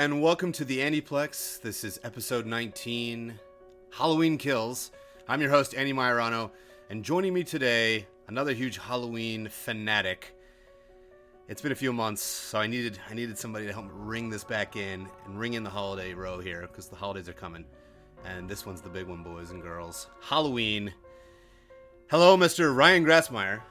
and welcome to the AndyPlex. This is episode 19, Halloween Kills. I'm your host, Andy Majorano, and joining me today, another huge Halloween fanatic. It's been a few months, so I needed somebody to help me ring this back in and ring in the holiday row here, because the holidays are coming. And this one's the big one, boys and girls. Halloween. Hello, Mr. Ryan Grassmeyer.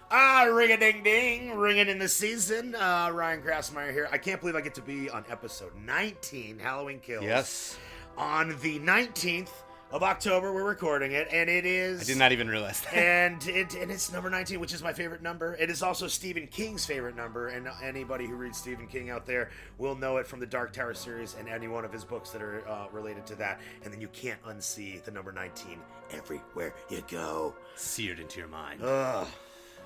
Ring-a-ding-ding, ringing in the season. Ryan Grassmeyer here. I can't believe I get to be on episode 19, Halloween Kills. Yes. On the 19th of October, we're recording it, and it is... I did not even realize that. And it's number 19, which is my favorite number. It is also Stephen King's favorite number, and anybody who reads Stephen King out there will know it from the Dark Tower series and any one of his books that are related to that. And then you can't unsee the number 19 everywhere you go. Seared into your mind. Ugh.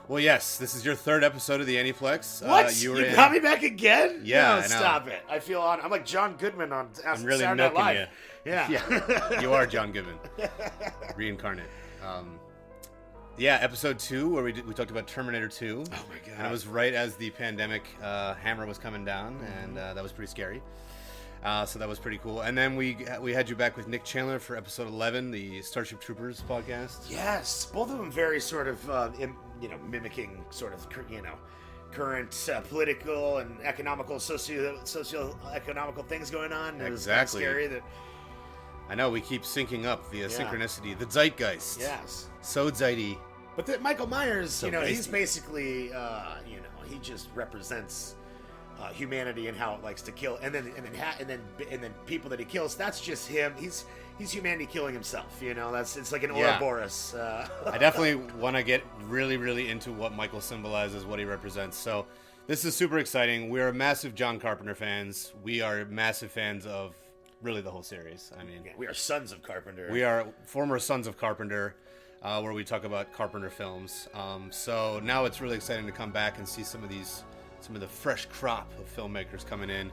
Well, yes, this is your third episode of the AndyPlex. What? You got me back again? Yeah, no, I know. Stop it. I feel I'm like John Goodman on I'm really Saturday Night milking Live. you. Yeah. You are John Goodman. Reincarnate. Episode 2, where we talked about Terminator 2. Oh, my God. And it was right as the pandemic hammer was coming down, and that was pretty scary. So that was pretty cool. And then we had you back with Nick Chandler for episode 11, the Starship Troopers podcast. Yes. Both of them very sort of, mimicking sort of, current political and economical, socio-economical things going on. It was Exactly. Scary that... I know, we keep syncing up the synchronicity, the zeitgeist. Yes. So zeity. But Michael Myers, So he's feisty. basically, he just represents humanity and how it likes to kill, and then people that he kills. That's just him. He's humanity killing himself. It's like an Ouroboros. I definitely want to get really, really into what Michael symbolizes, what he represents. So this is super exciting. We're massive John Carpenter fans. We are massive fans of really the whole series. I mean, we are sons of Carpenter. we are former sons of Carpenter, where we talk about Carpenter films. So now it's really exciting to come back and see some of the fresh crop of filmmakers coming in.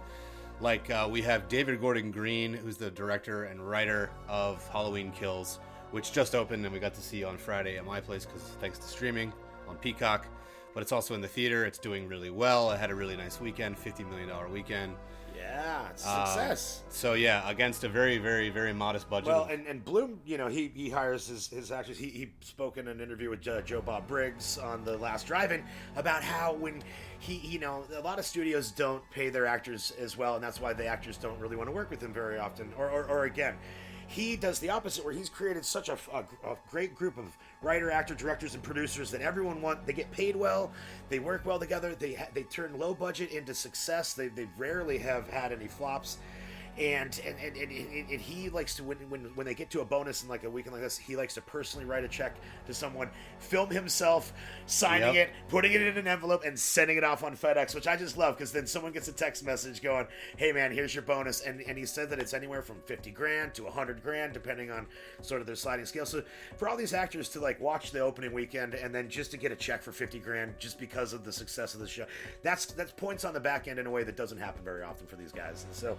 Like we have David Gordon Green, who's the director and writer of Halloween Kills, which just opened and we got to see on Friday at my place because thanks to streaming on Peacock. But it's also in the theater. It's doing really well. It had a really nice weekend, $50 million weekend. Yeah, it's a success. So yeah, against a very, very, very modest budget. Well, and Bloom, he hires his actors. He spoke in an interview with Joe Bob Briggs on the last Drive-In about how when a lot of studios don't pay their actors as well, and that's why the actors don't really want to work with him very often. Or again, he does the opposite, where he's created such a great group of writer, actor, directors, and producers that everyone they get paid well, they work well together, they turn low budget into success. They rarely have had any flops. And he likes to, when they get to a bonus in like a weekend like this, he likes to personally write a check to someone, film himself signing it, putting it in an envelope, and sending it off on FedEx, which I just love, because then someone gets a text message going, "Hey man, here's your bonus," and he said that it's anywhere from $50,000 to $100,000 depending on sort of their sliding scale. So for all these actors to like watch the opening weekend and then just to get a check for $50,000 just because of the success of the show, that's points on the back end in a way that doesn't happen very often for these guys. And so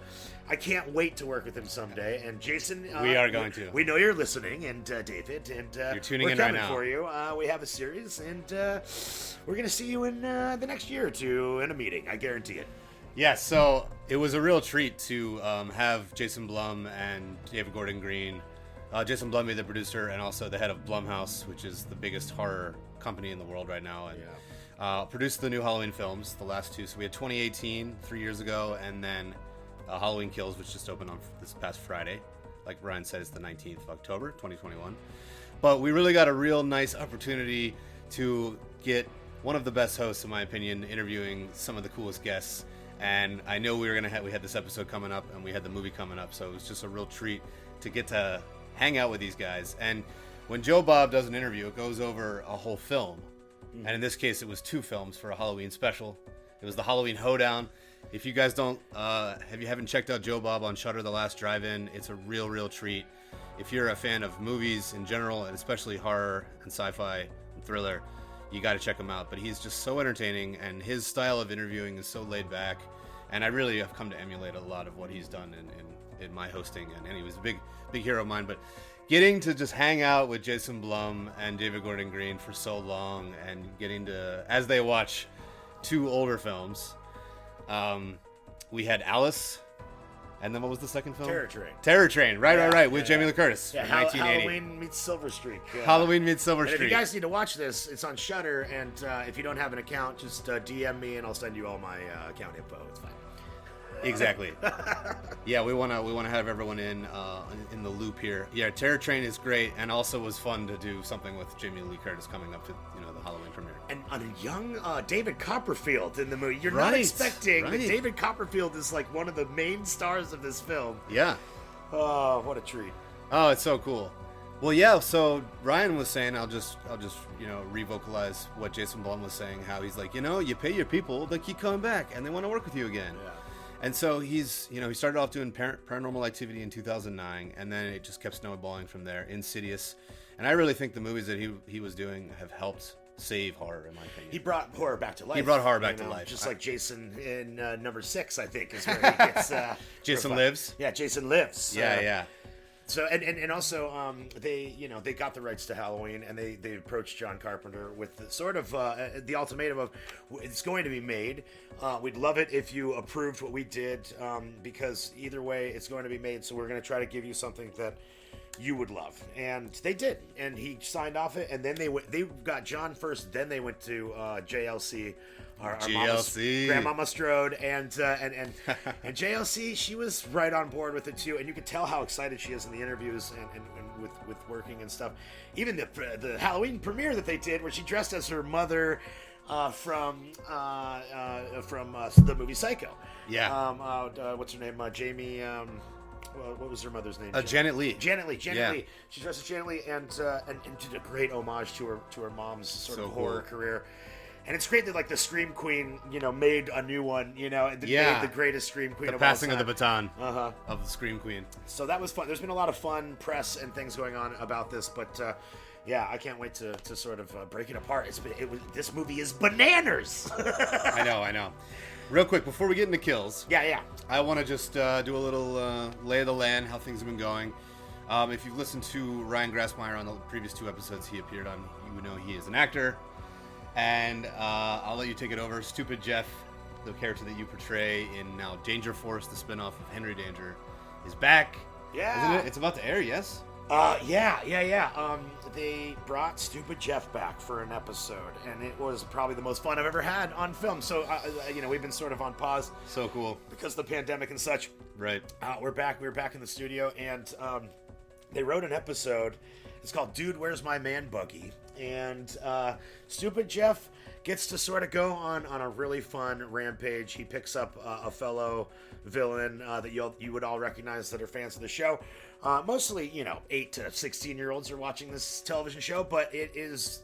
I can't wait to work with him someday. And Jason, we are going to. We know you're listening, and David, and you're tuning we're in right coming now for you. We have a series, and we're going to see you in the next year or two in a meeting. I guarantee it. Yeah, so it was a real treat to have Jason Blum and David Gordon Green. Jason Blum being the producer and also the head of Blumhouse, which is the biggest horror company in the world right now, and produced the new Halloween films, the last two. So we had 2018, 3 years ago, and then Halloween Kills, which just opened on this past Friday. Like Ryan said, it's the 19th of October, 2021. But we really got a real nice opportunity to get one of the best hosts, in my opinion, interviewing some of the coolest guests. And I know we had this episode coming up, and we had the movie coming up, so it was just a real treat to get to hang out with these guys. And when Joe Bob does an interview, it goes over a whole film. And in this case, it was 2 films for a Halloween special. It was the Halloween Hoedown. If you guys haven't checked out Joe Bob on Shudder, The Last Drive-In, it's a real, real treat. If you're a fan of movies in general, and especially horror and sci-fi and thriller, you got to check him out. But he's just so entertaining, and his style of interviewing is so laid back. And I really have come to emulate a lot of what he's done in my hosting. And he was a big hero of mine. But getting to just hang out with Jason Blum and David Gordon Green for so long, and getting to, as they watch 2 older films, we had Alice And then what was the second film? Terror Train. Terror Train. Right. With Jamie Lee Curtis. Yeah, from 1980. Halloween meets Silver Streak. Halloween meets Silver and Streak. if you guys need to watch this, it's on Shudder. And if you don't have an account, just DM me and I'll send you all my account info. It's fine. Exactly. Yeah, we wanna have everyone in the loop here. Yeah, Terror Train is great, and also was fun to do something with Jamie Lee Curtis coming up to the Halloween premiere. And on a young David Copperfield in the movie, you're Right, not expecting that right. David Copperfield is like one of the main stars of this film. Yeah. Oh, what a treat! Oh, it's so cool. Well, yeah. So Ryan was saying, I'll just revocalize what Jason Blum was saying. How he's like, you pay your people, they keep coming back, and they want to work with you again. Yeah. And so he started off doing Paranormal Activity in 2009, and then it just kept snowballing from there. Insidious, and I really think the movies that he was doing have helped save horror, in my opinion. He brought horror back to life. He brought horror back to life, just like Jason in number 6, I think, is where he gets. Jason Lives. Yeah, Jason Lives. Yeah. So and also they got the rights to Halloween, and they approached John Carpenter with the ultimatum of, it's going to be made. We'd love it if you approved what we did, because either way it's going to be made. So we're going to try to give you something that you would love, and they did, and he signed off it, and then they got John first, then they went to JLC. Our GLC. Grandmama Strode, and JLC, she was right on board with it too, and you could tell how excited she is in the interviews and with working and stuff. Even the Halloween premiere that they did, where she dressed as her mother from the movie Psycho. Yeah. What's her name? Jamie. What was her mother's name? Janet Leigh. Janet Leigh. She dressed as Janet Leigh and did a great homage to her mom's sort of horror career. And it's great that the Scream Queen, made a new one, made the greatest Scream Queen of all time. The passing of the baton of the Scream Queen. So that was fun. There's been a lot of fun press and things going on about this, but I can't wait to sort of break it apart. This movie is bananas. I know. Real quick, before we get into kills, I want to just do a little lay of the land, how things have been going. If you've listened to Ryan Grassmeyer on the previous 2 episodes he appeared on, you would know he is an actor. And I'll let you take it over. Stupid Jeff, the character that you portray in now Danger Force, the spinoff of Henry Danger, is back. Yeah. Isn't it? It's about to air, yes? Yeah. They brought Stupid Jeff back for an episode, and it was probably the most fun I've ever had on film. So, we've been sort of on pause. So cool. Because of the pandemic and such. Right. We're back. We're back in the studio, and they wrote an episode. It's called Dude, Where's My Man Buggy? And Stupid Jeff gets to sort of go on a really fun rampage. He picks up a fellow villain that you would all recognize that are fans of the show. Mostly, 8 to 16-year-olds are watching this television show, but it is,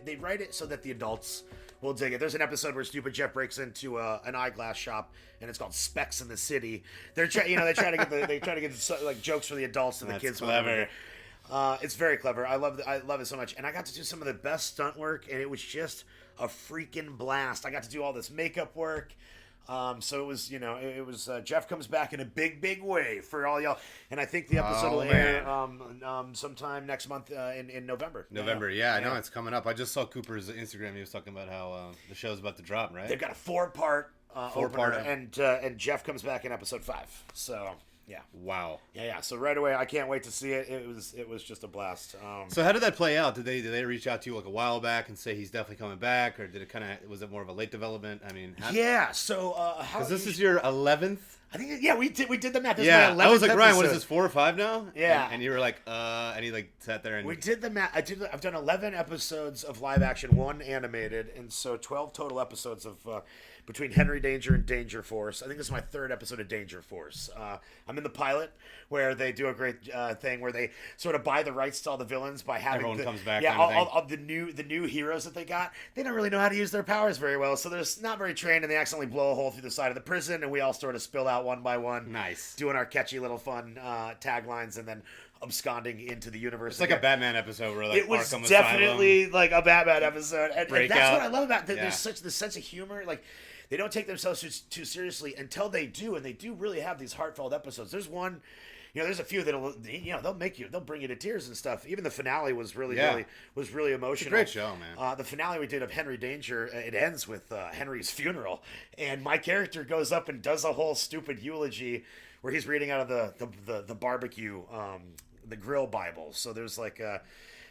they write it so that the adults will dig it. There's an episode where Stupid Jeff breaks into an eyeglass shop, and it's called Specs in the City. They try to get jokes for the adults and the kids. Clever. It's very clever. I love it so much, and I got to do some of the best stunt work, and it was just a freaking blast. I got to do all this makeup work. So it was Jeff comes back in a big way for all y'all, and I think the episode will air sometime next month in November. I know it's coming up. I just saw Cooper's Instagram. He was talking about how the show's about to drop, right? They've got a 4-part opener, and Jeff comes back in episode 5. So. Yeah. Wow. Yeah. So right away, I can't wait to see it. It was just a blast. So how did that play out? Did they reach out to you a while back and say he's definitely coming back, or did it was it more of a late development? I mean, So because this is your 11th. I think we did the math. This is my 11th I was like, episode. Ryan, what is this, 4 or 5 now? Yeah. And you were like, and he sat there and we did the math. I've done 11 episodes of live action, 1 animated, and so 12 total episodes of. Between Henry Danger and Danger Force. I think this is my 3rd episode of Danger Force. I'm in the pilot where they do a great thing where they sort of buy the rights to all the villains by having everyone comes back. Yeah, all the new heroes that they got. They don't really know how to use their powers very well, so they're not very trained, and they accidentally blow a hole through the side of the prison, and we all sort of spill out one by one. Nice. Doing our catchy little fun taglines, and then absconding into the universe. It's like a Batman episode where it was Arkham definitely Asylum, like a Batman episode, and that's what I love about it. Yeah. There's such the sense of humor, They don't take themselves too seriously until they do, and they do really have these heartfelt episodes. There's one, there's a few that'll, they'll bring you to tears and stuff. Even the finale was really emotional. It's a great show, man. The finale we did of Henry Danger, it ends with Henry's funeral, and my character goes up and does a whole stupid eulogy where he's reading out of the barbecue, the grill Bible. So there's like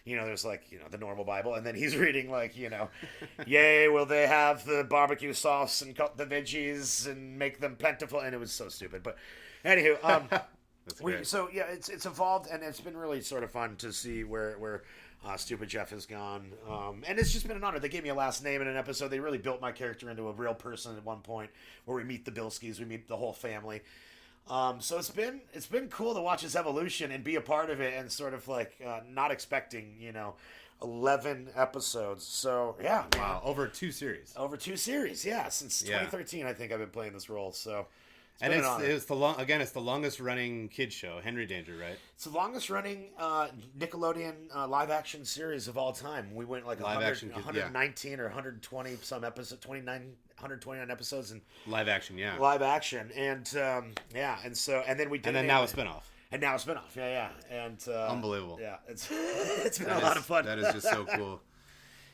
there's like, the normal Bible, and then he's reading like, yay, will they have the barbecue sauce and cut the veggies and make them plentiful? And it was so stupid. But anywho, it's evolved, and it's been really sort of fun to see where Stupid Jeff has gone. And it's just been an honor. They gave me a last name in an episode. They really built my character into a real person at one point, where we meet the Bilskis, we meet the whole family. So it's been cool to watch his evolution and be a part of it, and sort of like not expecting 11 episodes. So yeah, wow, over 2 series. Yeah, since 2013, I think I've been playing this role. So. It's the longest running kids show, Henry Danger, right? It's the longest running Nickelodeon live action series of all time. We went like 119 or 120 some episodes, 129 episodes in live action, yeah. Live action, and then we did, and then now a spinoff. And now a spinoff, yeah, and unbelievable. Yeah, it's been a lot of fun. That is just so cool.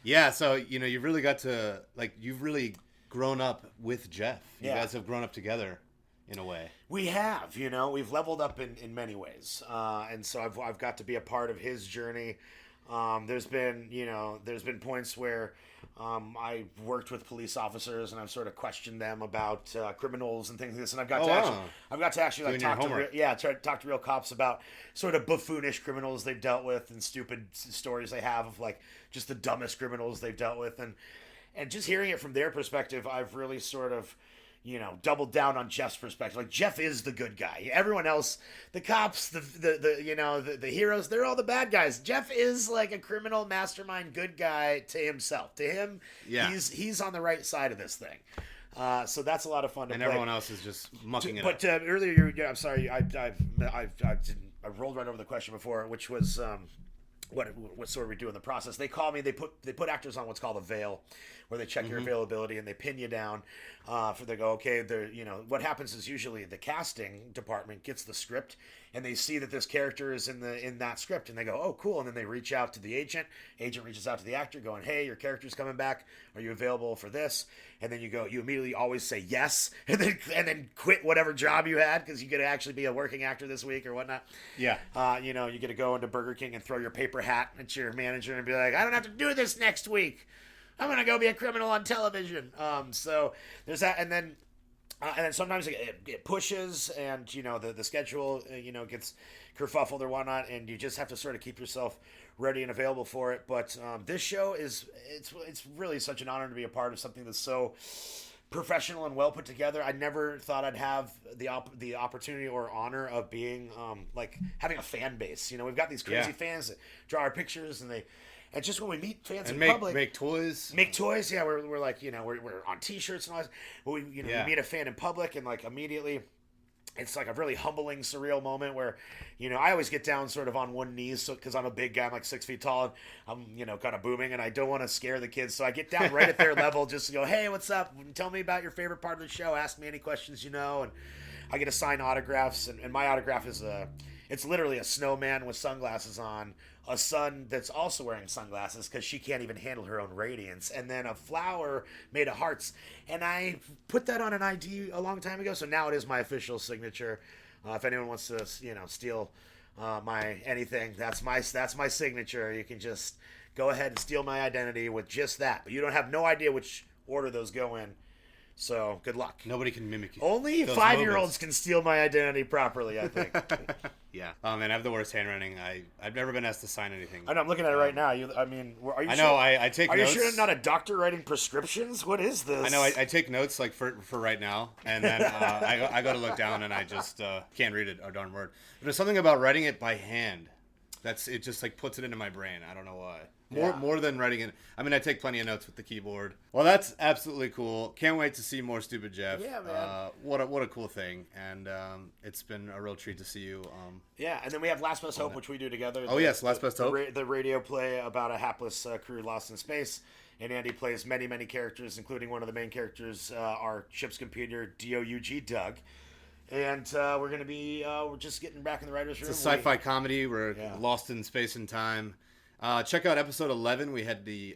Yeah, so you've really got to you've really grown up with Jeff. You guys have grown up together. In a way, we have, we've leveled up in many ways, and so I've got to be a part of his journey. There's been points where I worked with police officers, and I've sort of questioned them about criminals and things like this, and I've got to actually talk to real cops about sort of buffoonish criminals they've dealt with, and stupid stories they have of like just the dumbest criminals they've dealt with, and just hearing it from their perspective, I've really sort of doubled down on Jeff's perspective. Like, Jeff is the good guy. Everyone else, the cops, the heroes, they're all the bad guys. Jeff is like a criminal mastermind good guy to himself. To him, he's on the right side of this thing. So that's a lot of fun to play. And everyone else is just mucking it up. But earlier, I'm sorry, I rolled right over the question before, which was what sort of we do in the process. They call me. They put actors on what's called a veil, where they check your availability and they pin you down. They go, okay. What happens is usually the casting department gets the script, and they see that this character is in that script, and they go, oh, cool. And then they reach out to the agent. Agent reaches out to the actor, going, hey, your character's coming back. Are you available for this? And then you immediately always say yes, and then quit whatever job you had because you could actually be a working actor this week or whatnot. Yeah. You get to go into Burger King and throw your paper hat at your manager and be like, I don't have to do this next week. I'm gonna go be a criminal on television. So there's that, and then sometimes it pushes, and the schedule gets kerfuffled or whatnot, and you just have to sort of keep yourself ready and available for it. But this show it's really such an honor to be a part of something that's so professional and well put together. I never thought I'd have the opportunity or honor of being having a fan base. We've got these crazy fans that draw our pictures, and just when we meet fans in public, make toys. Yeah, we're like, we're on T-shirts and all this. But we meet a fan in public, and like immediately, it's like a really humbling, surreal moment where, I always get down sort of on one knee, because I'm a big guy, I'm like 6 feet tall, and I'm kind of booming, and I don't want to scare the kids, so I get down right at their level, just to go, hey, what's up? Tell me about your favorite part of the show. Ask me any questions and I get to sign autographs, and my autograph is it's literally a snowman with sunglasses on, a sun that's also wearing sunglasses because she can't even handle her own radiance, and then a flower made of hearts. And I put that on an ID a long time ago, so now it is my official signature. If anyone wants to, steal my anything, that's my signature. You can just go ahead and steal my identity with just that, but you don't have no idea which order those go in. So good luck. Nobody can mimic you. Only 5-year-olds can steal my identity properly, I think. Yeah. And I have the worst handwriting. I've never been asked to sign anything. I know, I'm looking at it right now. Are you I sure? know. I take notes. Are you sure I'm not a doctor writing prescriptions? What is this? I know. I take notes like for right now, and then I go to look down and I just can't read it a darn word. But there's something about writing it by hand. It just like puts it into my brain. I don't know why. More than writing it. I mean, I take plenty of notes with the keyboard. Well, that's absolutely cool. Can't wait to see more Stupid Jeff. Yeah, man. What a cool thing. And it's been a real treat to see you. And then we have Last Best Hope, which we do together. Yes, Last Best Hope. The radio play about a hapless crew lost in space. And Andy plays many, many characters, including one of the main characters, our ship's computer, DOUG Doug. And we're going to be we're just getting back in the writer's room. It's a sci-fi comedy. We're lost in space and time. Check out episode 11. We had the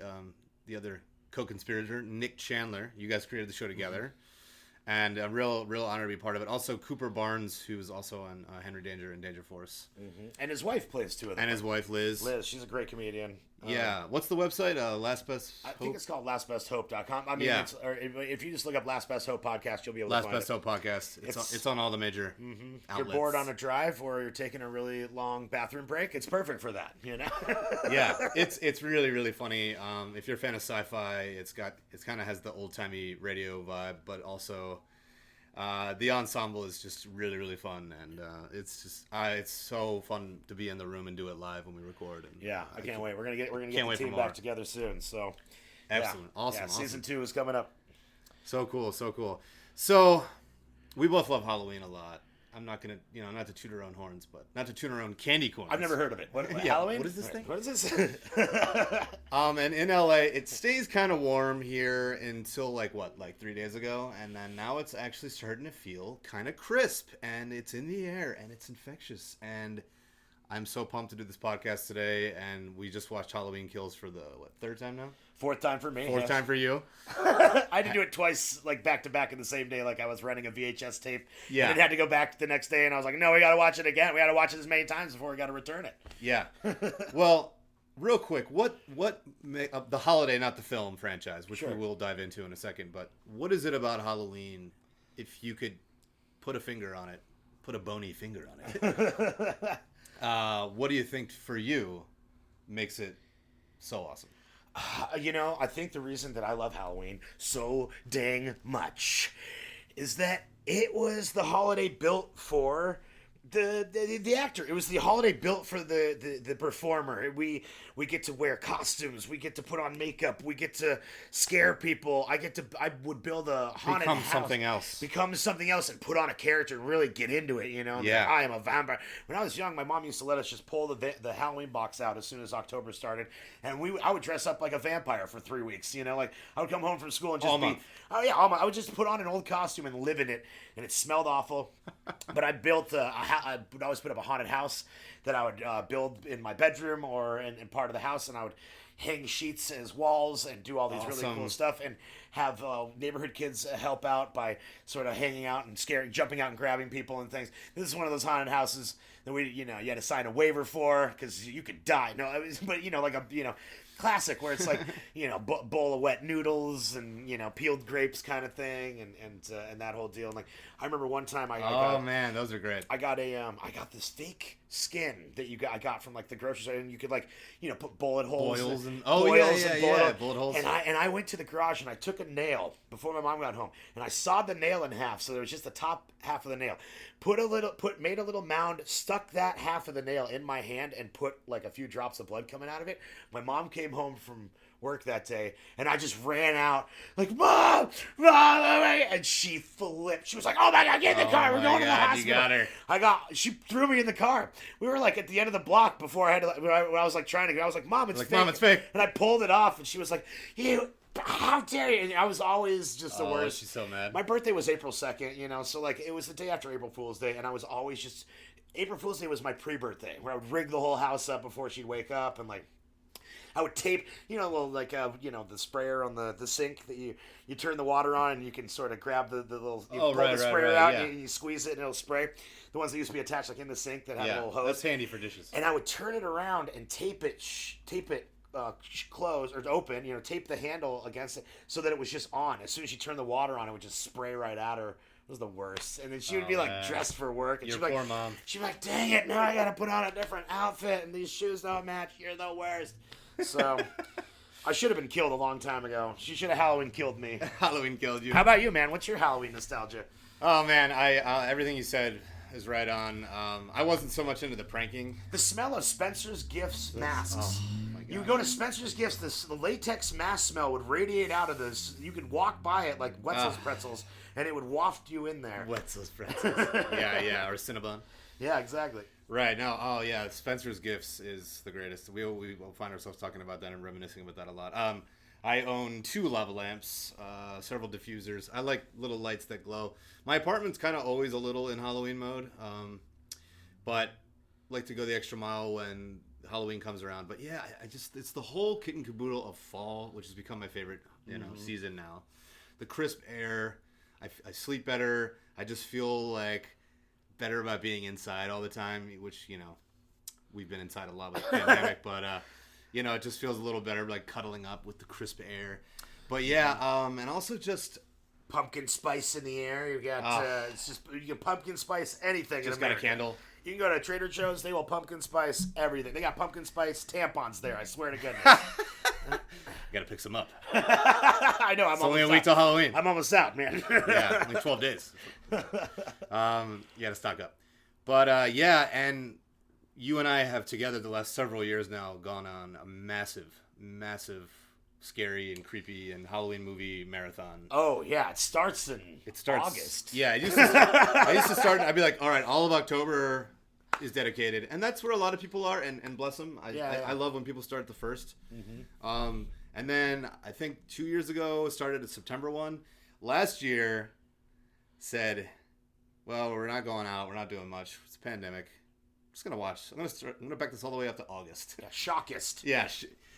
other co-conspirator, Nick Chandler. You guys created the show together. And a real honor to be part of it. Also, Cooper Barnes, who's also on Henry Danger and Danger Force. Mm-hmm. And his wife plays two of them. And his wife, Liz. She's a great comedian. Yeah. What's the website? Last Best Hope? I think it's called lastbesthope.com. I mean, if you just look up Last Best Hope Podcast, you'll be able to find it. Last Best Hope Podcast. It's on all the major outlets. If you're bored on a drive or you're taking a really long bathroom break, it's perfect for that, you know? Yeah. It's really, really funny. If you're a fan of sci-fi, it kind of has the old-timey radio vibe, but also... the ensemble is just really, really fun, and it's so fun to be in the room and do it live when we record. And yeah, I can't wait. We're gonna get the team back together soon. So excellent, awesome. Yeah, season 2 is coming up. So cool. So we both love Halloween a lot. I'm not gonna, not to toot our own horns, but not to toot our own candy corns. I've never heard of it. What Halloween? What is this thing? What is this? And in LA, it stays kind of warm here until like 3 days ago, and then now it's actually starting to feel kind of crisp, and it's in the air, and it's infectious, and I'm so pumped to do this podcast today, and we just watched Halloween Kills for the third time now? Fourth time for me. Fourth time for you. I had to do it twice, like back to back in the same day, like I was renting a VHS tape. Yeah. And it had to go back the next day, and I was like, no, we got to watch it again. We got to watch it as many times before we got to return it. Yeah. Well, real quick, what the holiday, not the film franchise, which we will dive into in a second, but what is it about Halloween, if you could put a finger on it, put a bony finger on it, what do you think for you makes it so awesome? I think the reason that I love Halloween so dang much is that it was the holiday built for the actor. It was the holiday built for the performer. We get to wear costumes. We get to put on makeup. We get to scare people. I would build a haunted house. Become something else and put on a character and really get into it, Yeah. Like, I am a vampire. When I was young, my mom used to let us just pull the Halloween box out as soon as October started, and I would dress up like a vampire for 3 weeks, Like, I would come home from school and just I would just put on an old costume and live in it, and it smelled awful. But I built I would always put up a haunted house that I would build in my bedroom or in part of the house, and I would hang sheets as walls and do all these really cool stuff, and have neighborhood kids help out by sort of hanging out and jumping out and grabbing people and things. This is one of those haunted houses that you had to sign a waiver for because you could die. Classic where it's like bowl of wet noodles and peeled grapes kind of thing and that whole deal. And like I remember one time man, those are great. I got this fake skin that I got from like the grocery store, and you could put bullet holes bullet holes. And I went to the garage and I took a nail before my mom got home, and I sawed the nail in half so there was just the top half of the nail. Made a little mound, stuck that half of the nail in my hand, and put like a few drops of blood coming out of it. My mom came home from work that day, and I just ran out like, Mom, and she flipped. She was like, "Oh my God, get in the car! We're going to the hospital." You got her. She threw me in the car. We were like at the end of the block before I had to. When I was like trying to go, I was like, "Mom, it's fake." Mom, it's fake. And I pulled it off, and she was like, "You." How dare you? And I was always just the worst. She's so mad. My birthday was April 2nd, so like it was the day after April Fool's Day, and I was always just April Fool's Day was my pre-birthday, where I would rig the whole house up before she'd wake up, and like I would tape, the sprayer on the sink that you turn the water on, and you can sort of grab the little pull the sprayer out, and you squeeze it and it'll spray. The ones that used to be attached like in the sink that had a little hose. That's handy for dishes. And I would turn it around and tape it closed or open, tape the handle against it so that it was just on. As soon as you turn the water on, it would just spray right at her. It was the worst. And then she would be like dressed for work. And Your poor mom. She'd be like, "Dang it, now I gotta put on a different outfit and these shoes don't match. You're the worst." So I should have been killed a long time ago. She should have Halloween killed me. Halloween killed you. How about you, man? What's your Halloween nostalgia? Oh man, everything you said is right on. I wasn't so much into the pranking. The smell of Spencer's Gifts masks. Oh my God. You would go to Spencer's Gifts, the latex mask smell would radiate out of this. You could walk by it like Wetzel's pretzels, and it would waft you in there. Wetzel's pretzels. yeah, or Cinnabon. Yeah, exactly. Right, no, Spencer's Gifts is the greatest. We will find ourselves talking about that and reminiscing about that a lot. I own 2 lava lamps, several diffusers. I like little lights that glow. My apartment's kind of always a little in Halloween mode, but like to go the extra mile when Halloween comes around. But yeah, it's the whole kit and caboodle of fall, which has become my favorite, season now. The crisp air. I sleep better. I just feel like better about being inside all the time, which, you know, we've been inside a lot with the pandemic, but, you know, it just feels a little better, like cuddling up with the crisp air. But yeah, and also just pumpkin spice in the air. You got it's just you can pumpkin spice anything. just in got a America. candle. You can go to Trader Joe's. They will pumpkin spice everything. They got pumpkin spice tampons there. I swear to goodness. Gotta pick some up. I know. I'm It's only almost a week out. till Halloween. I'm almost out, man. Yeah, only 12 days. You gotta stock up. But yeah, and you and I have together the last several years now gone on a massive scary and creepy and Halloween movie marathon. Oh yeah, it starts in August. Yeah, I used to start. I'd be like, all right, all of October is dedicated, and that's where a lot of people are. And bless them. I love when people start the 1st. Mm-hmm. And then I think 2 years ago started at September 1. Last year said, well, we're not going out. We're not doing much. It's a pandemic. I'm just gonna watch. I'm gonna back this all the way up to August. Yeah, shockist.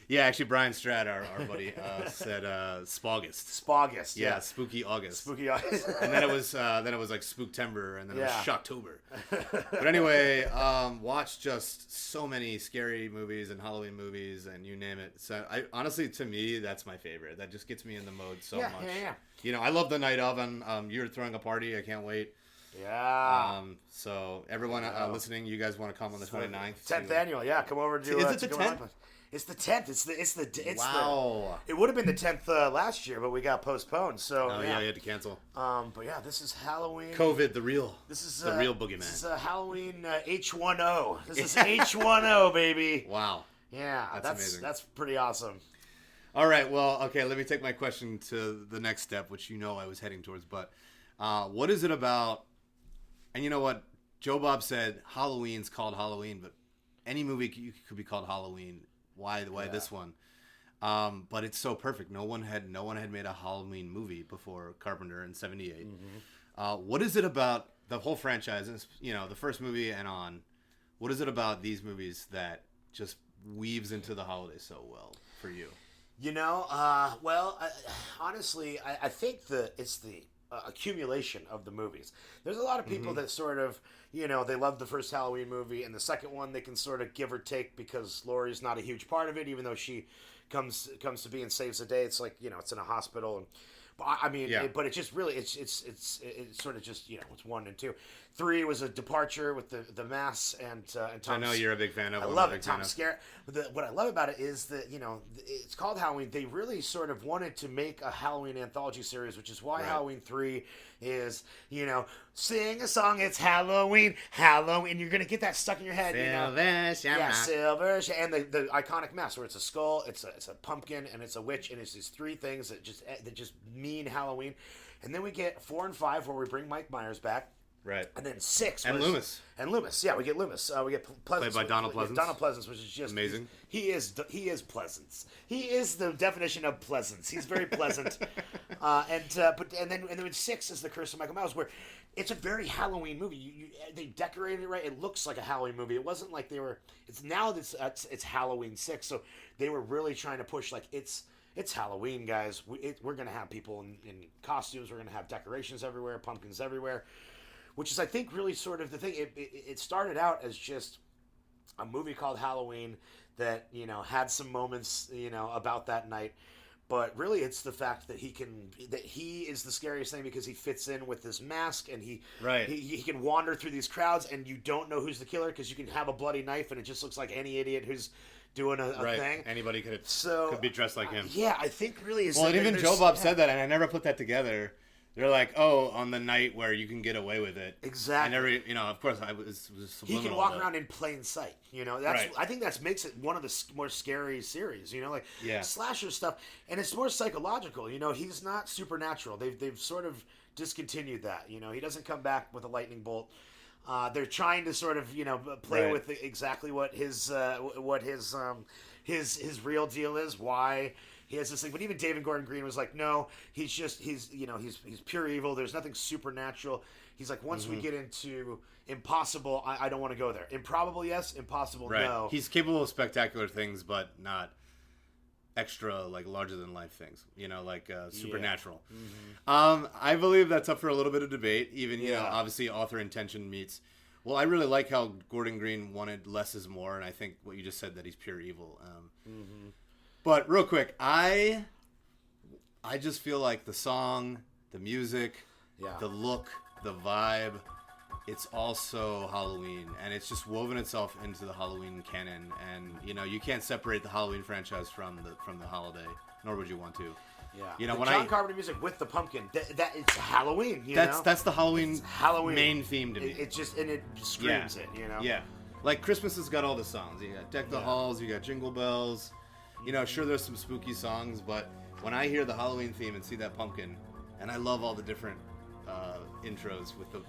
Yeah, actually, Brian Strad, our buddy, said Spoggist. Spoggist. Yeah, spooky August. Spooky August. And then it was like Spooktember, and then it was Shocktober. But anyway, watched just so many scary movies and Halloween movies, and you name it. So honestly, to me, that's my favorite. That just gets me in the mode so much. Yeah. You know, I love the night of, and you're throwing a party. I can't wait. Yeah. So everyone listening, you guys want to come on the 29th? 10th annual. Yeah, come over to. Is it the 10th? It's the 10th. It's wow. It would have been the 10th last year, but we got postponed. So yeah, you had to cancel. But yeah, this is Halloween. COVID, the real boogeyman. This is Halloween H1O. This is H1O, baby. Wow. Yeah, that's amazing. That's pretty awesome. All right, well, okay, let me take my question to the next step, which you know I was heading towards. But what is it about? And you know what? Joe Bob said Halloween's called Halloween, but any movie could be called Halloween. Why this one? But it's so perfect. No one had made a Halloween movie before Carpenter in '78. Mm-hmm. What is it about the whole franchise? You know, the first movie and on. What is it about these movies that just weaves into the holidays so well for you? You know, honestly, I think it's the accumulation of the movies. There's a lot of people that sort of, you know, they love the first Halloween movie, and the second one they can sort of give or take because Laurie's not a huge part of it, even though she comes to be and saves the day. It's like, you know, it's in a hospital, and I mean, but it just really, it's sort of just, you know, it's 1 and 2. 3 was a departure with the mass and Tom. I know you're a big fan of. I love it. Tom Skerritt. What I love about it is that, you know, it's called Halloween. They really sort of wanted to make a Halloween anthology series, which is why Halloween 3 is, you know, sing a song. It's Halloween. You're gonna get that stuck in your head. Silver. And the iconic mask where it's a skull, it's a pumpkin, and it's a witch, and it's these 3 things that just mean Halloween. And then we get 4 and 5 where we bring Mike Myers back. Right. And then 6 and Loomis. And Loomis. Yeah, we get Loomis. We get Pleasance. Played by Donald Pleasance. Donald Pleasance, which is just amazing. He is Pleasance. He is the definition of pleasance. He's very pleasant. And then 6 is The Curse of Michael Myers, where it's a very Halloween movie. They decorated it right. It looks like a Halloween movie. It wasn't like they were. It's now that it's Halloween 6, so they were really trying to push like it's Halloween, guys. We're gonna have people in costumes. We're gonna have decorations everywhere, pumpkins everywhere. Which is, I think, really sort of the thing. It started out as just a movie called Halloween that, you know, had some moments, you know, about that night. But really, it's the fact that he is the scariest thing because he fits in with this mask and he can wander through these crowds and you don't know who's the killer because you can have a bloody knife and it just looks like any idiot who's doing a thing. Anybody could be dressed like him. Yeah, I think really is. Well, and even Joe Bob said that, and I never put that together. They're like, oh, on the night where you can get away with it. Exactly. And of course, I was he can walk around in plain sight. You know, I think that makes it one of the more scary series. You know, like slasher stuff, and it's more psychological. You know, he's not supernatural. They've sort of discontinued that. You know, he doesn't come back with a lightning bolt. They're trying to sort of, you know, play with exactly what his real deal is. Why he has this thing, but even David Gordon Green was like, no, he's pure evil. There's nothing supernatural. He's like, once we get into impossible, I don't want to go there. Improbable, yes. Impossible, no. He's capable of spectacular things, but not extra, like, larger than life things, like supernatural. I believe that's up for a little bit of debate. Even, obviously author intention meets. Well, I really like how Gordon Green wanted less is more, and I think what you just said, that he's pure evil. But real quick, I just feel like the song, the music, the look, the vibe, it's also Halloween, and it's just woven itself into the Halloween canon. And you can't separate the Halloween franchise from the holiday, nor would you want to. Yeah, when John Carpenter music with the pumpkin, that it's Halloween. That's the Halloween Halloween main theme to me. It screams it. Yeah, like Christmas has got all the songs. You got Deck the Halls, you got Jingle Bells. Sure, there's some spooky songs, but when I hear the Halloween theme and see that pumpkin, and I love all the different intros with the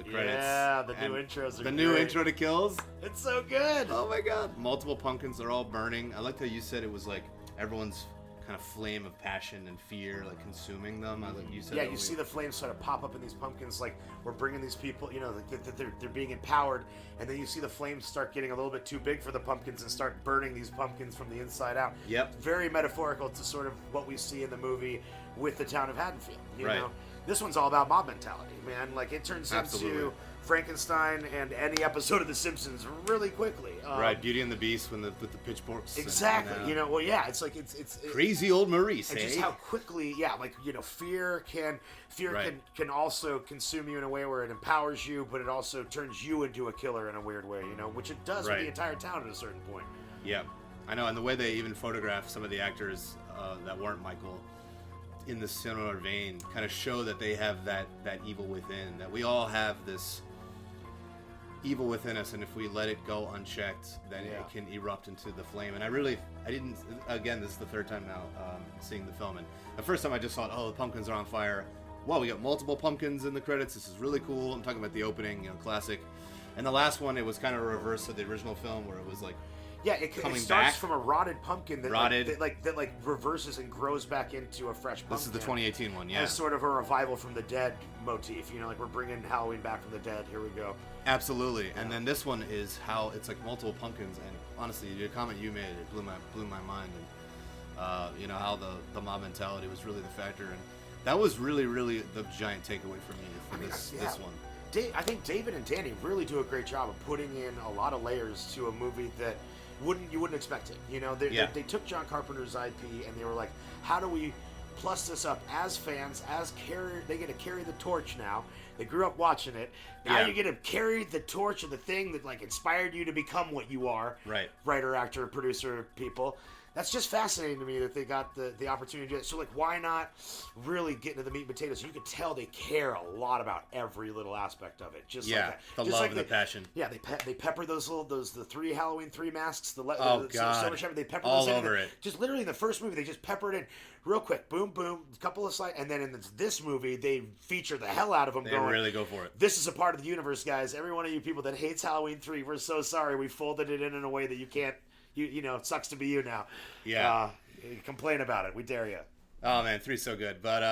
credits. Yeah, the new intros are the great. new intro to Kills. It's so good. Oh my god. Multiple pumpkins, they're all burning. I liked how you said it was like everyone's kind of flame of passion and fear, like consuming them. You said you see the flames sort of pop up in these pumpkins, like we're bringing these people, they're being empowered, and then you see the flames start getting a little bit too big for the pumpkins and start burning these pumpkins from the inside out. Yep. Very metaphorical to sort of what we see in the movie with the town of Haddonfield. You right. know, this one's all about mob mentality, man. Like it turns into Frankenstein and any episode of The Simpsons really quickly. Right, Beauty and the Beast with the pitchforks. Exactly. It's like it's crazy old Maurice. And just how quickly, fear can also consume you in a way where it empowers you, but it also turns you into a killer in a weird way. Which it does with the entire town at a certain point. Yeah, I know, and the way they even photograph some of the actors that weren't Michael in the similar vein kind of show that they have that evil within, that we all have this evil within us, and if we let it go unchecked, then it can erupt into the flame. And again, this is the third time now seeing the film, and the first time I just thought, the pumpkins are on fire. Wow, we got multiple pumpkins in the credits. This is really cool. I'm talking about the opening, classic. And the last one, it was kind of a reverse of the original film, where it was like, it starts back from a rotted pumpkin that reverses and grows back into a fresh pumpkin. This is the 2018 one, as sort of a revival from the dead motif. Like we're bringing Halloween back from the dead. Here we go. Absolutely. And then this one is how it's like multiple pumpkins. And honestly, the comment you made, it blew my mind. And how the mob mentality was really the factor. And that was really, really the giant takeaway for me for this one. I think David and Danny really do a great job of putting in a lot of layers to a movie that you wouldn't expect it. They took John Carpenter's IP and they were like, how do we plus this up as fans, they get to carry the torch now. They grew up watching it. Now you get to carry the torch of the thing that like inspired you to become what you are. Right. Writer, actor, producer, people. That's just fascinating to me that they got the opportunity to do it. So, why not really get into the meat and potatoes? You could tell they care a lot about every little aspect of it. Just like that. The just love like and the passion. Yeah, they pepper the three Halloween 3 masks. God. They pepper all those over in. it. Just literally in the first movie, they just pepper it in real quick. Boom, boom, a couple of slides. And then in this movie, they feature the hell out of them. They really go for it. This is a part of the universe, guys. Every one of you people that hates Halloween 3, we're so sorry. We folded it in a way that you can't. It sucks to be you now. Yeah. Complain about it. We dare you. Oh, man, 3's so good. But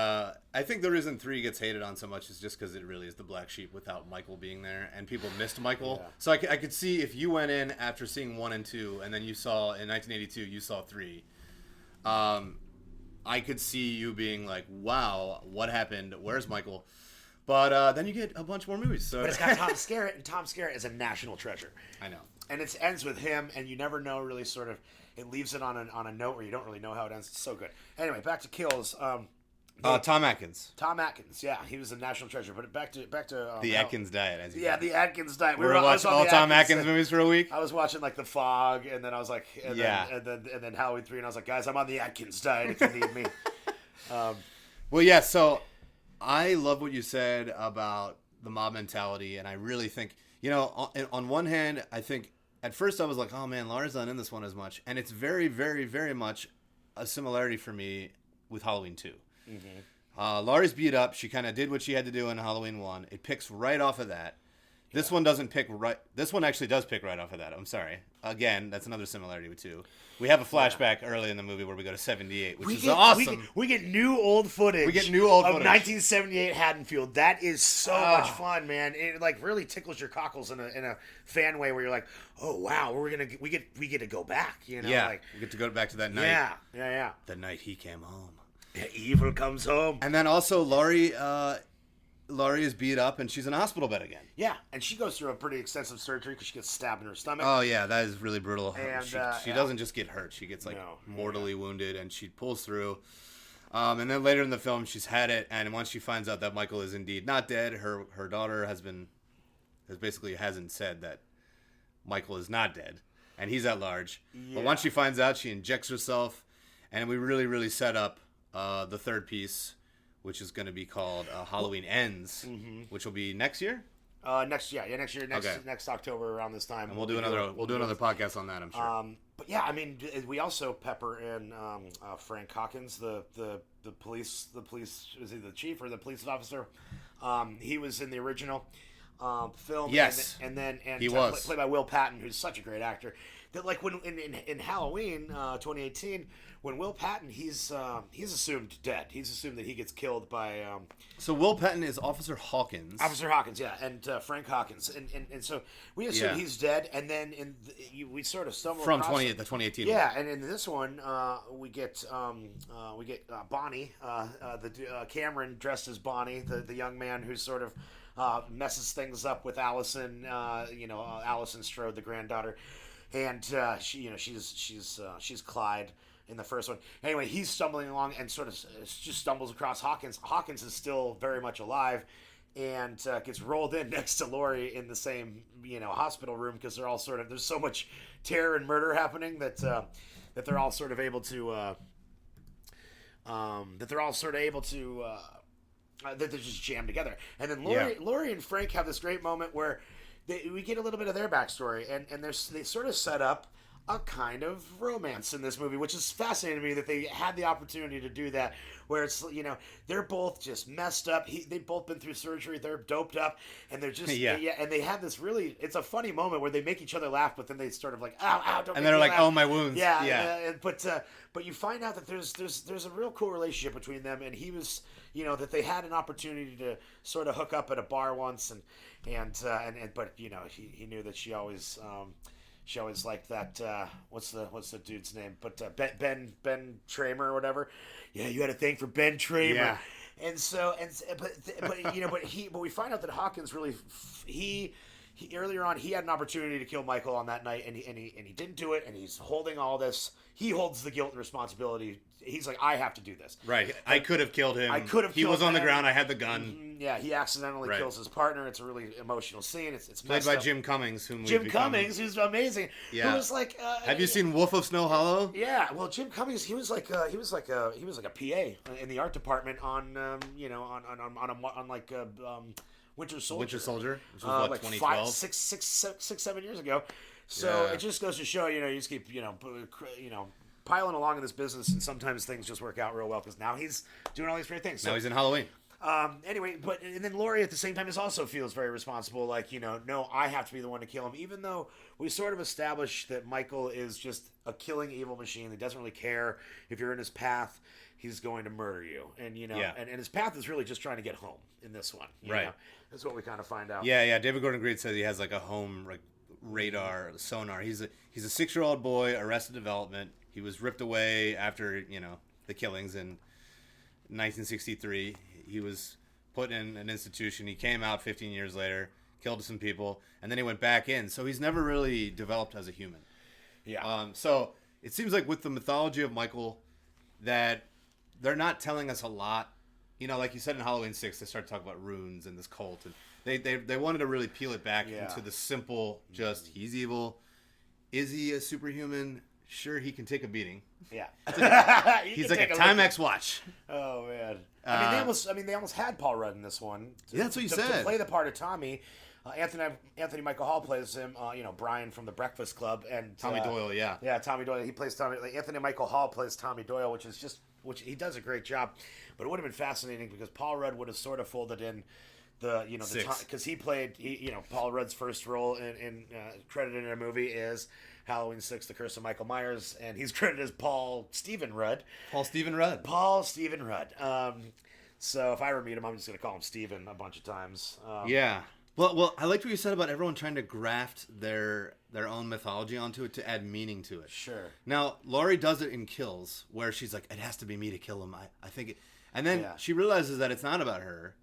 I think the reason 3 gets hated on so much is just because it really is the black sheep without Michael being there. And people missed Michael. Yeah. So I could see if you went in after seeing 1 and 2, and then you saw, in 1982, you saw 3. I could see you being like, wow, what happened? Where's Michael? But then you get a bunch more movies. So. But it's got Tom Skerritt, and Tom Skerritt is a national treasure. I know. And it ends with him, and you never know really sort of, it leaves it on a note where you don't really know how it ends. It's so good. Anyway, back to Kills. Tom Atkins. Tom Atkins, yeah, he was a national treasure. But back to the Atkins diet, as you call it. The Atkins diet. We were watching all Tom Atkins movies for a week. I was watching like The Fog, and then I was like, and then Halloween 3, and I was like, guys, I'm on the Atkins diet if you need me. Well, yeah. So I love what you said about the mob mentality, and I really think on one hand, I think. At first, I was like, oh, man, Laura's not in this one as much. And it's very, very, very much a similarity for me with Halloween 2. Mm-hmm. Laura's beat up. She kind of did what she had to do in Halloween 1. It picks right off of that. This one doesn't pick right. This one actually does pick right off of that. I'm sorry. Again, that's another similarity too. We have a flashback early in the movie where we go to 78, which is awesome. We get new old footage. We get new old of footage. 1978 Haddonfield. That is so much fun, man. It like really tickles your cockles in a fan way where you're like, oh wow, we get to go back. You know, Yeah, like, we get to go back to that night. Yeah. The night he came home. Evil comes home. And then also Laurie is beat up and she's in a hospital bed again. Yeah, and she goes through a pretty extensive surgery because she gets stabbed in her stomach. Oh yeah, that is really brutal. And, she doesn't just get hurt; she gets mortally wounded, and she pulls through. And then later in the film, she's had it, and once she finds out that Michael is indeed not dead, her daughter hasn't said that Michael is not dead, and he's at large. Yeah. But once she finds out, she injects herself, and we really set up the third piece, which is going to be called Halloween Ends, which will be next year. Next October around this time. And we'll do another podcast on that, I'm sure. But yeah, I mean, we also pepper in Frank Hawkins, the police. Is he the chief or the police officer? He was in the original film. Yes, and he was played by Will Patton, who's such a great actor. That like when in Halloween 2018, when Will Patton he's assumed dead. He's assumed that he gets killed by. So Will Patton is Officer Hawkins. Officer Hawkins, yeah, and Frank Hawkins, and so we assume he's dead, and then we sort of stumble from across the 2018. Yeah, and in this one we get Bonnie, Cameron dressed as Bonnie, the young man who sort of messes things up with Allison. Allison Strode, the granddaughter. And she's Clyde in the first one. Anyway, he's stumbling along and sort of just stumbles across Hawkins. Hawkins is still very much alive, and gets rolled in next to Laurie in the same hospital room because they're all sort of there's so much terror and murder happening that they're all sort of able to that they're just jammed together. And then Laurie and Frank have this great moment where. We get a little bit of their backstory, and they sort of set up a kind of romance in this movie, which is fascinating to me that they had the opportunity to do that, where it's, they're both just messed up. They've both been through surgery. They're doped up, and they're just, and they have this really, it's a funny moment where they make each other laugh, but then they sort of like, ow, don't. And they're like, oh, my wounds. But you find out that there's a real cool relationship between them, and he was, that they had an opportunity to sort of hook up at a bar once, but he knew that she always liked that what's the dude's name? But Ben Tramer or whatever. Yeah, you had a thing for Ben Tramer. Yeah. But we find out that Hawkins really he earlier on he had an opportunity to kill Michael on that night, and he didn't do it, and he's holding all this. He holds the guilt and responsibility. He's like, I have to do this. Right. I could have killed him. He was on the ground. I had the gun. Mm-hmm. Yeah, he accidentally kills his partner. It's a really emotional scene. It's played by Jim Cummings, who's amazing. Yeah. Who was like? Have you seen Wolf of Snow Hollow? Yeah. Well, Jim Cummings, he was like a PA in the art department on Winter Soldier. Winter Soldier, which was what, 2012? 7 years ago. So it just goes to show, you just keep, piling along in this business, and sometimes things just work out real well because now he's doing all these great things. Now he's in Halloween. Anyway, and then Laurie at the same time also feels very responsible. Like, no, I have to be the one to kill him, even though we sort of established that Michael is just a killing evil machine. He doesn't really care if you're in his path. He's going to murder you, and and his path is really just trying to get home in this one. Right. That's what we kind of find out. Yeah. David Gordon Green says he has like a home radar sonar. He's a 6-year-old boy, Arrested Development. He was ripped away after the killings in 1963. He was put in an institution. He came out 15 years later, killed some people, and then he went back in. So he's never really developed as a human. Yeah. So it seems like with the mythology of Michael that they're not telling us a lot. Like you said in Halloween 6, they started talking about runes and this cult, and they wanted to really peel it back into the simple, just he's evil. Is he a superhuman? Sure, he can take a beating. Yeah, he's like a Timex watch. Oh man, they almost had Paul Rudd in this one. That's what you said. To play the part of Tommy. Anthony Michael Hall plays him. Brian from The Breakfast Club, and Tommy Doyle. Yeah, Tommy Doyle. He plays Tommy. Anthony Michael Hall plays Tommy Doyle, which he does a great job. But it would have been fascinating because Paul Rudd would have sort of folded in Six. because he played Paul Rudd's first role in credited in a movie is Halloween 6: The Curse of Michael Myers, and he's credited as Paul Stephen Rudd. Paul Stephen Rudd. So if I ever meet him, I'm just gonna call him Steven a bunch of times. Yeah. Well, I liked what you said about everyone trying to graft their own mythology onto it to add meaning to it. Sure. Now, Laurie does it in Kills, where she's like, it has to be me to kill him. I think it... And then she realizes that it's not about her.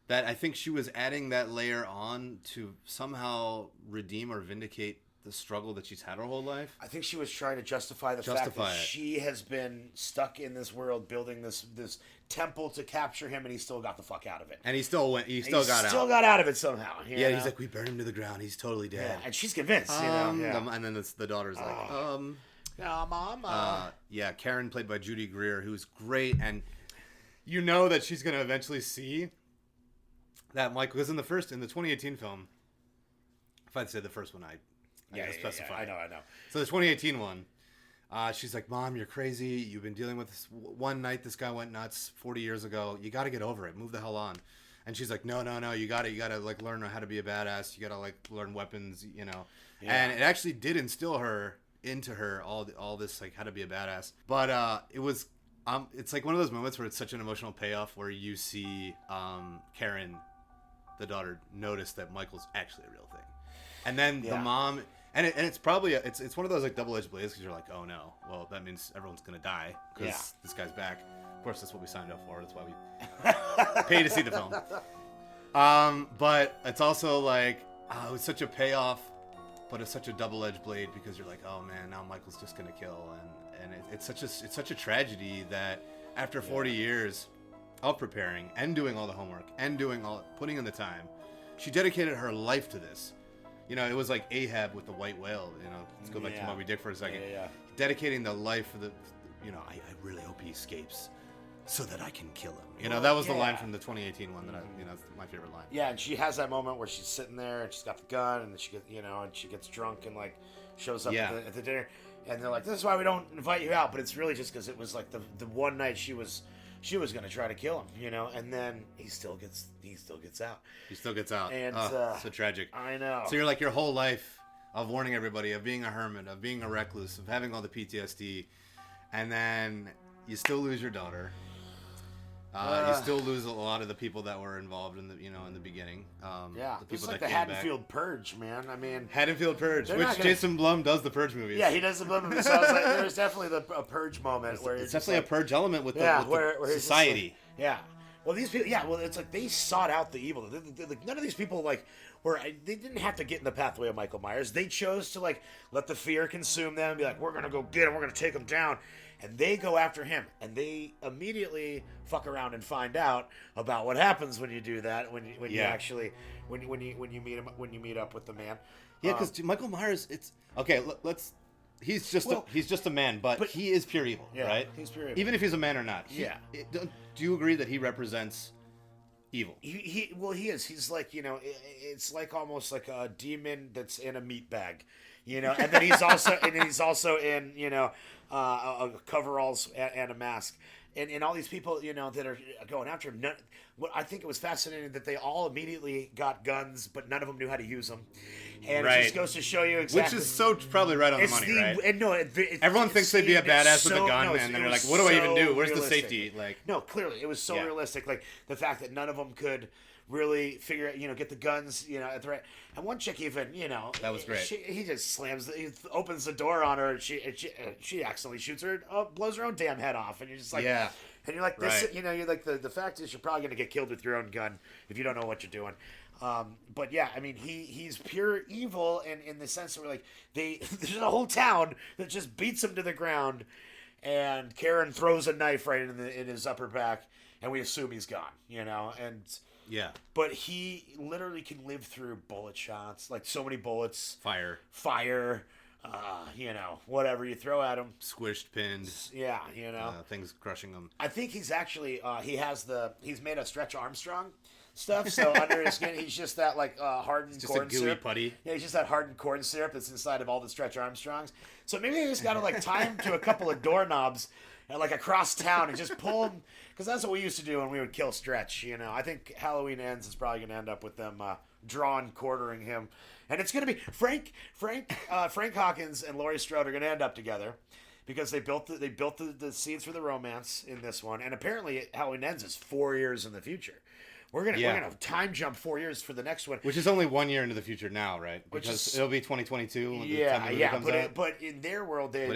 That I think she was adding that layer on to somehow redeem or vindicate the struggle that she's had her whole life. I think she was trying to justify the fact that she has been stuck in this world building this temple to capture him, and he still got the fuck out of it. And he still got out. Still got out of it somehow. Yeah, he's like, we burned him to the ground. He's totally dead. Yeah, and she's convinced. And then the daughter's like, no, Mom. yeah, Karen, played by Judy Greer, who's great, and you know that she's gonna eventually see that Michael, because in the 2018 film, if I'd say the first one, I gotta specify. Yeah, I know. So the 2018 one, she's like, Mom, you're crazy. You've been dealing with this. One night this guy went nuts 40 years ago. You got to get over it. Move the hell on. And she's like, no. You got to like learn how to be a badass. You got to like learn weapons, you know. Yeah. And it actually did instill into her all this like how to be a badass. But it was it's like one of those moments where it's such an emotional payoff where you see Karen, the daughter, notice that Michael's actually a real thing. And then the mom, and it's probably it's one of those like double-edged blades, because you're like, oh no, well that means everyone's gonna die because this guy's back. Of course, that's what we signed up for. That's why we pay to see the film. But it's also like it was such a payoff, but it's such a double-edged blade, because you're like, oh man, now Michael's just gonna kill, and it's such a tragedy that after 40 years of preparing and doing all the homework and putting in the time, she dedicated her life to this. You know, it was like Ahab with the white whale. You know, let's go back to Moby Dick for a second. Dedicating the life for the, I really hope he escapes so that I can kill him. You know, that was the line from the 2018 one that it's my favorite line. Yeah, and she has that moment where she's sitting there and she's got the gun, and then she gets drunk and like shows up at the dinner, and they're like, this is why we don't invite you out, but it's really just because it was like the one night she was gonna try to kill him, and then he still gets out. He still gets out. And so tragic. I know. So you're like, your whole life of warning everybody, of being a hermit, of being a recluse, of having all the PTSD, and then you still lose your daughter. You still lose a lot of the people that were involved in the beginning. The people it's like the Haddonfield Purge, man. I mean, Haddonfield Purge, which Jason Blum does the Purge movies. Yeah, he does the Blum movies. So I was like, there's definitely a Purge moment where it's definitely a Purge element with the society. Like, well, these people. Yeah, well, it's like they sought out the evil. None of these people they didn't have to get in the pathway of Michael Myers. They chose to like let the fear consume them and be like, we're gonna go get him. We're gonna take him down. And they go after him, and they immediately fuck around and find out about what happens when you do that. When you actually when you meet up with the man. Yeah, because Michael Myers, it's okay. He's just a man, but he is pure evil, right? He's pure evil, even if he's a man or not. Do you agree that he represents evil? He is. He's like it's like almost like a demon that's in a meat bag. And then he's also in coveralls and a mask, and all these people that are going after him. What I think it was fascinating that they all immediately got guns, but none of them knew how to use them, and it just goes to show you exactly. Which is so probably right on the money, right? And everyone thinks they'd be a badass with a gun, and then they're like, "What do I even do? Where's the safety?" Like, no, clearly it was so realistic. Like the fact that none of them could really figure out, get the guns, at the right. And one chick even, that was great. He just he opens the door on her, and she accidentally shoots her, blows her own damn head off, and you're just like, and you're like, this, you're like, the fact is, you're probably gonna get killed with your own gun if you don't know what you're doing. But yeah, I mean, he's pure evil, and in the sense that we're like, there's a whole town that just beats him to the ground, and Karen throws a knife right in his upper back, and we assume he's gone, and. Yeah. But he literally can live through bullet shots, like so many bullets. Fire. Whatever you throw at him. Squished, pinned. Yeah, things crushing him. I think he's actually, he's made a Stretch Armstrong stuff, so under his skin, he's just that, like, hardened corn syrup. Just a gooey putty. Yeah, he's just that hardened corn syrup that's inside of all the Stretch Armstrongs. So maybe they just got to, like, tie him to a couple of doorknobs like across town and just pull him, because that's what we used to do when we would kill Stretch. You know, I think Halloween Ends is probably going to end up with them drawing, quartering him, and it's going to be Frank Hawkins and Laurie Strode are going to end up together. Because they built the seeds for the romance in this one, and apparently Halloween Ends is 4 years in the future. We're gonna time jump 4 years for the next one, which is only 1 year into the future now, right? Because it'll be 2022 when the time the movie comes out. But in their world, they're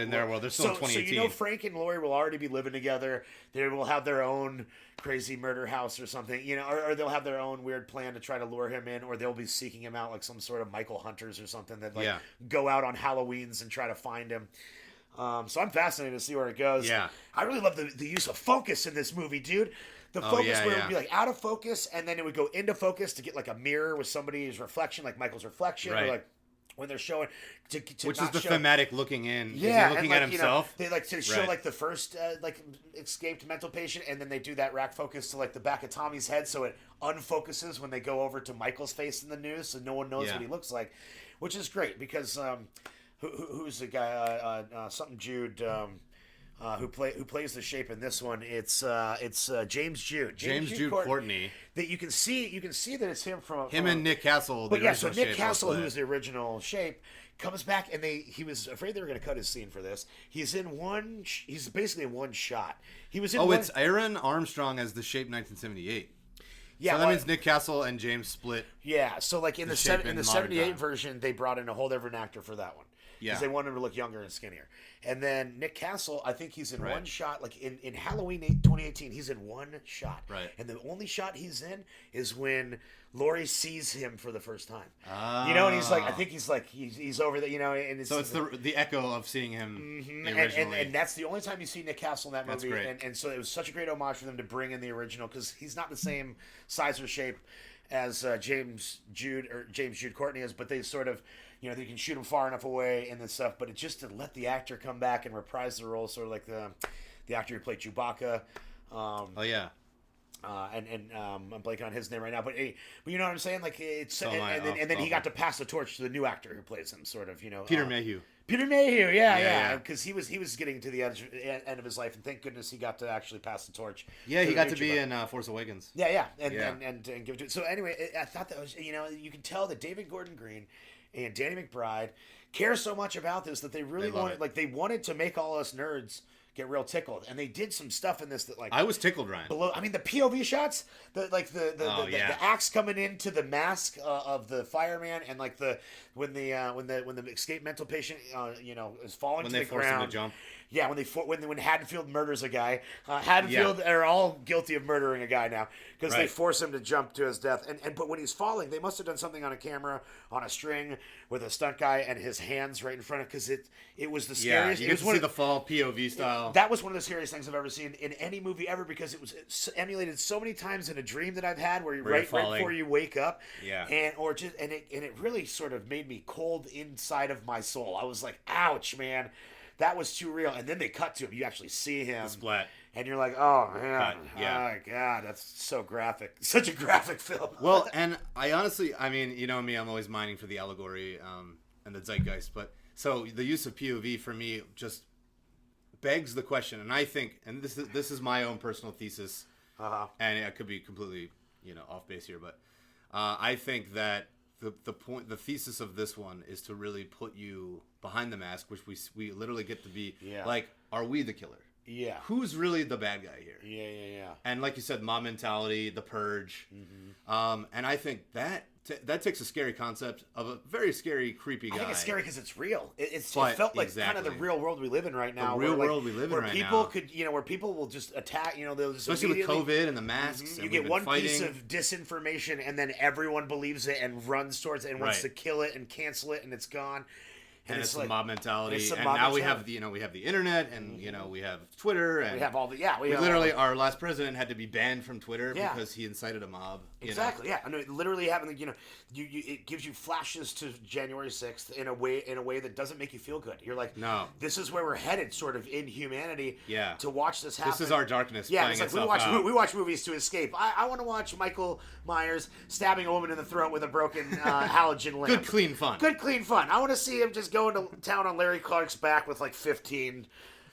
still in 2018. So you know, Frank and Laurie will already be living together. They will have their own crazy murder house or something, you know, or they'll have their own weird plan to try to lure him in, or they'll be seeking him out like some sort of Michael Hunters or something that go out on Halloweens and try to find him. So I'm fascinated to see where it goes. Yeah. I really love the use of focus in this movie, dude. The focus where it would be like out of focus and then it would go into focus to get like a mirror with somebody's reflection, like Michael's reflection, or like when they're showing to which not is the show, thematic looking in. Yeah, is he looking at himself. You know, they like to show like the first like escaped mental patient, and then they do that rack focus to like the back of Tommy's head, so it unfocuses when they go over to Michael's face in the news, so no one knows what he looks like, which is great because. Who's the guy? Something Jude, who plays the Shape in this one? It's James Jude. James Jude Courtney. That you can see that it's him from and Nick Castle. But yeah, so Nick Castle, who was the original Shape, comes back, and he was afraid they were going to cut his scene for this. He's basically in one shot. He was in. It's Aaron Armstrong as the Shape 1978. Yeah, so that means Nick Castle and James split. Yeah, so like in the 78 version, they brought in a whole different actor for that one. Because they wanted him to look younger and skinnier. And then Nick Castle, I think he's in one shot. Like in Halloween 2018, he's in one shot. Right. And the only shot he's in is when Laurie sees him for the first time. You know, and he's like, I think he's over there, you know. And it's, so it's the echo of seeing him originally. And that's the only time you see Nick Castle in that movie. That's great. And so it was such a great homage for them to bring in the original, because he's not the same size or shape as James Jude Courtney is, but they sort of, you know, they can shoot him far enough away and this stuff, but it's just to let the actor come back and reprise the role, sort of like the actor who played Chewbacca. I'm blanking on his name right now, but you know what I'm saying? Like it's and then he got to pass the torch to the new actor who plays him, sort of, you know, Peter Mayhew. Peter Mayhew, yeah, because he was getting to the end of his life, and thank goodness he got to actually pass the torch. Yeah, he got to be in Force Awakens. And give it to. So anyway, I thought that was, you know, you can tell that David Gordon Green and Danny McBride care so much about this that they really they wanted to make all us nerds get real tickled, and they did some stuff in this that like I was tickled, Ryan. I mean, the POV shots, the axe coming into the mask of the fireman, and like when the escaped mental patient you know, is falling to the ground. When they force him to jump. Yeah, when Haddonfield murders a guy, Haddonfield are all guilty of murdering a guy now because they force him to jump to his death. But when he's falling, they must have done something on a camera, on a string, with a stunt guy and his hands right in front of, because it was the scariest. Yeah, you get to see the fall POV style. That was one of the scariest things I've ever seen in any movie ever, because it emulated so many times in a dream that I've had where right before you wake up, and it really sort of made me cold inside of my soul. I was like, ouch, man. That was too real. And then they cut to him. You actually see him. The splat. And you're like, oh, man. Oh, my God. That's so graphic. Such a graphic film. Well, and I honestly, I mean, you know me, I'm always mining for the allegory and the zeitgeist. But so the use of POV for me just begs the question. And I think, and this is my own personal thesis, and I could be completely, you know, off base here, but I think that the thesis of this one is to really put you behind the mask, which we literally get to be like, are we the killer? Yeah. Who's really the bad guy here? Yeah. And like you said, mob mentality, the purge. Mm-hmm. And I think that takes a scary concept of a very scary, creepy guy. I think it's scary because it's real. It felt like kind of the real world we live in right now. The real world we live in right now. Where people could, you know, where people will just attack, you know, they'll just especially with COVID and the masks. You get one piece of disinformation and then everyone believes it and runs towards it and wants to kill it and cancel it, and it's gone. And it's like, mob mentality, and now we have the internet, and you know, we have Twitter, and we have all the we literally our last president had to be banned from Twitter because he incited a mob. Exactly, you know? I mean, literally having, you know, it gives you flashes to January 6th in a way that doesn't make you feel good. You're like, no, this is where we're headed, sort of in humanity. Yeah, to watch this happen. This is our darkness. Yeah, it's like we watch movies to escape. I want to watch Michael Myers stabbing a woman in the throat with a broken halogen lamp. Good clean fun. I want to see him just go into town on Larry Clark's back with like 15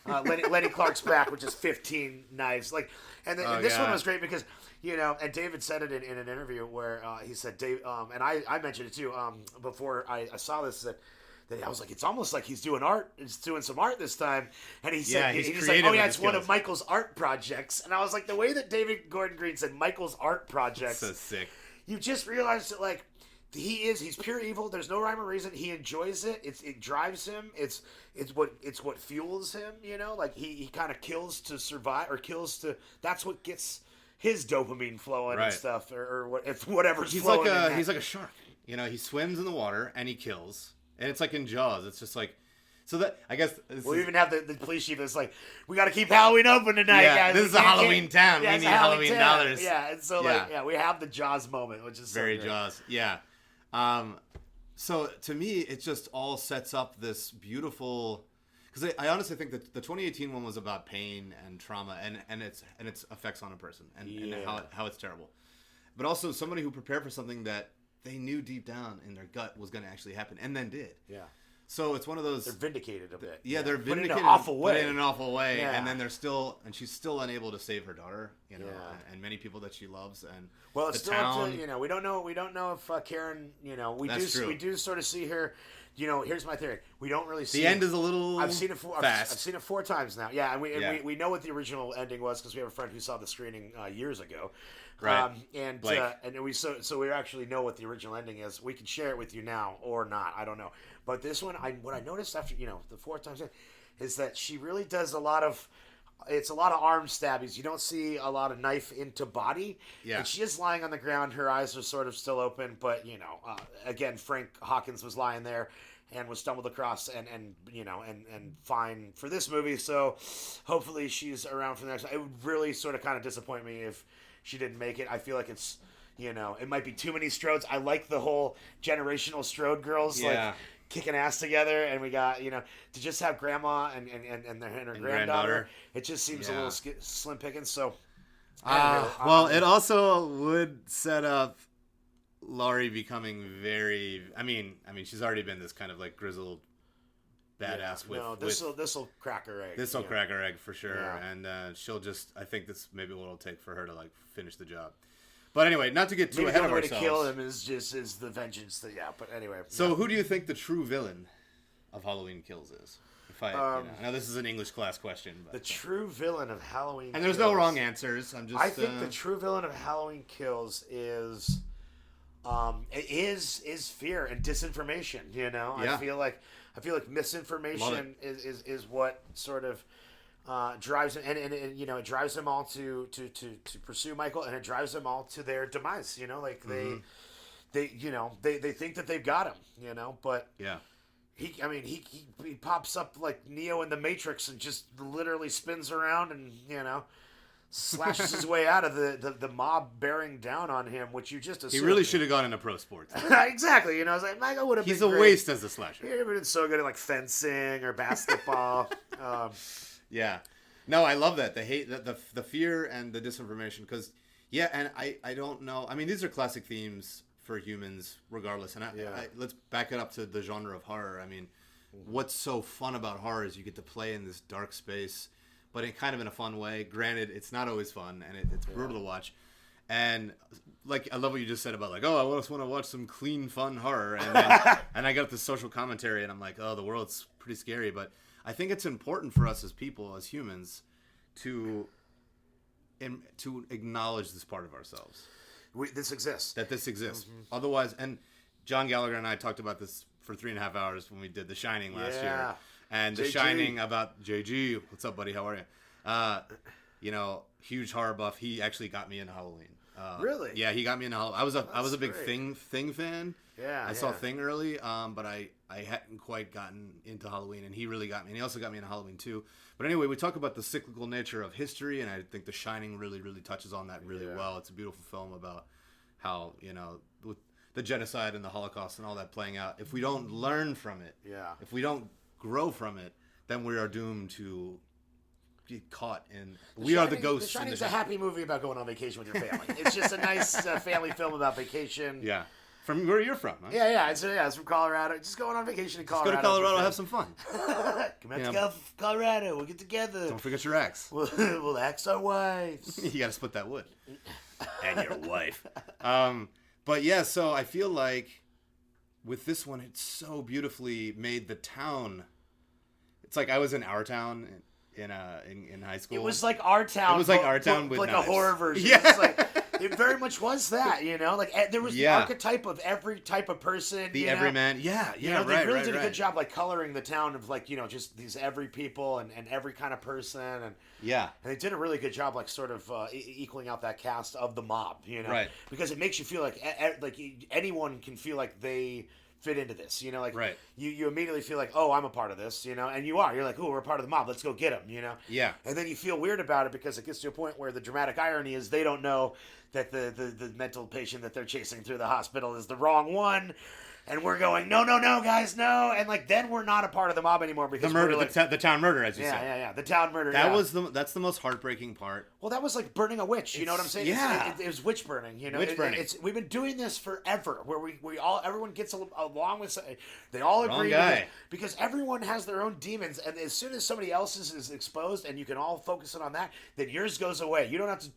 Lenny Clark's back, which is 15 knives. Like, and this one was great because, and David said it in an interview where he said, Dave, and I mentioned it too before I saw this, that I was like, it's almost like he's doing art. He's doing some art this time. And he said, he's like, oh yeah, it's one of Michael's art projects. And I was like, the way that David Gordon Green said Michael's art projects. So sick. You just realize that, like, he's pure evil. There's no rhyme or reason. He enjoys it. It drives him. It's what fuels him, like he kind of kills to survive, or that's what gets his dopamine flowing and stuff, or whatever's flowing. He's like a shark. He swims in the water and he kills. And it's like in Jaws. It's just like, so that, I guess. We even have the police chief that's like, we got to keep Halloween open tonight, guys. This is a Halloween town. We need Halloween dollars. Yeah, and so we have the Jaws moment, which is very Jaws. Yeah. So to me, it just all sets up this beautiful, because I honestly think that the 2018 one was about pain and trauma and its effects on a person and how it's terrible, but also somebody who prepared for something that they knew deep down in their gut was going to actually happen, and then did. Yeah. So it's one of those. They're vindicated a bit. Yeah, they're vindicated. But in an awful way. But in an awful way, and then she's still unable to save her daughter, and many people that she loves, and well, it's still up to, we don't know if Karen, we do sort of see her. Here's my theory. We don't really see the end is a little. I've seen it fast. I've seen it 4 times now. Yeah, and we know what the original ending was because we have a friend who saw the screening years ago. Right. And we we actually know what the original ending is. We can share it with you now or not. I don't know. But this one, what I noticed after the 4th time is that she really does a lot of. It's a lot of arm stabbies. You don't see a lot of knife into body. Yeah. And she is lying on the ground. Her eyes are sort of still open. But, again, Frank Hawkins was lying there and was stumbled across and fine for this movie. So hopefully she's around for the next one. It would really sort of kind of disappoint me if she didn't make it. I feel like it's, it might be too many Strodes. I like the whole generational Strode girls. Yeah. Like, kicking ass together, and we got to just have grandma and her granddaughter. It just seems a little slim pickings. So, it also would set up Laurie becoming very. I mean, she's already been this kind of like grizzled badass. This will crack her egg. This will crack her egg for sure, and she'll just. I think this maybe what it'll take for her to like finish the job. But anyway, not to get too ahead of ourselves. The only way to kill him is the vengeance. But anyway. So who do you think the true villain of Halloween Kills is? Now this is an English class question. But, the true villain of Halloween Kills. And there's no wrong answers. I think the true villain of Halloween Kills is fear and disinformation. Yeah. I feel like misinformation is what sort of drives him, and it drives them all to pursue Michael, and it drives them all to their demise. Like they think that they've got him. But he pops up like Neo in the Matrix and just literally spins around and slashes his way out of the mob bearing down on him, which you just assumed. He really should have gone into pro sports. Exactly. I was like, Michael would have been great. He's a waste as a slasher. He would have been so good at like fencing or basketball. Yeah. No, I love that. The hate, the fear and the disinformation. Because, and I don't know. I mean, these are classic themes for humans regardless. And let's back it up to the genre of horror. I mean, what's so fun about horror is you get to play in this dark space, but in kind of in a fun way. Granted, it's not always fun, and it's brutal to watch. And like, I love what you just said about like, I just want to watch some clean, fun horror. And then, and I got the social commentary, and I'm like, the world's pretty scary, but I think it's important for us as people, as humans, to acknowledge this part of ourselves. This exists. That this exists. Mm-hmm. Otherwise, and John Gallagher and I talked about this for 3.5 hours when we did The Shining last year. And The Shining about JG. What's up, buddy? How are you? Huge horror buff. He actually got me into Halloween. Really? Yeah, he got me into Halloween. I was a big Thing fan. Yeah, I saw Thing early, but I hadn't quite gotten into Halloween, and he really got me. And he also got me into Halloween too. But anyway, we talk about the cyclical nature of history, and I think The Shining really, really touches on that really well. It's a beautiful film about how with the genocide and the Holocaust and all that playing out. If we don't learn from it, if we don't grow from it, then we are doomed to get caught in. We are the ghosts. The Shining is a happy movie about going on vacation with your family. It's just a nice family film about vacation. Yeah. From where you're from, huh? Yeah. It's from Colorado. Just going on vacation in Colorado. Let's go to Colorado, have some fun. Come out to Colorado. We'll get together. Don't forget your axe. We'll axe our wives. You got to split that wood. And your wife. But yeah, so I feel like with this one, it's so beautifully made the town. It's like I was in our town in high school. It was like our town. It was like our town with like knives. A horror version. Yeah. It very much was that, you know? Like, there was the archetype of every type of person. The everyman. Yeah, you know, they really did a good job, like, coloring the town of, like, you know, just these every people and every kind of person. And they did a really good job, like, sort of equaling out that cast of the mob, you know? Right. Because it makes you feel like anyone can feel like they fit into this, you know, like you immediately feel like, oh, I'm a part of this, you know, and you're like, oh, we're a part of the mob, let's go get them, you know. Yeah. And then you feel weird about it because it gets to a point where the dramatic irony is they don't know that the mental patient that they're chasing through the hospital is the wrong one. And we're going, no, guys, no. And, like, then we're not a part of the mob anymore because the murder, like, the town murder, as you said. Yeah. The town murder. That's the most heartbreaking part. Well, that was like burning a witch. You know what I'm saying? Yeah. It was witch burning. You know, witch burning. We've been doing this forever, where everyone gets along with. They all agree Wrong guy. with it because everyone has their own demons, and as soon as somebody else's is exposed, and you can all focus on that, then yours goes away. You don't have to.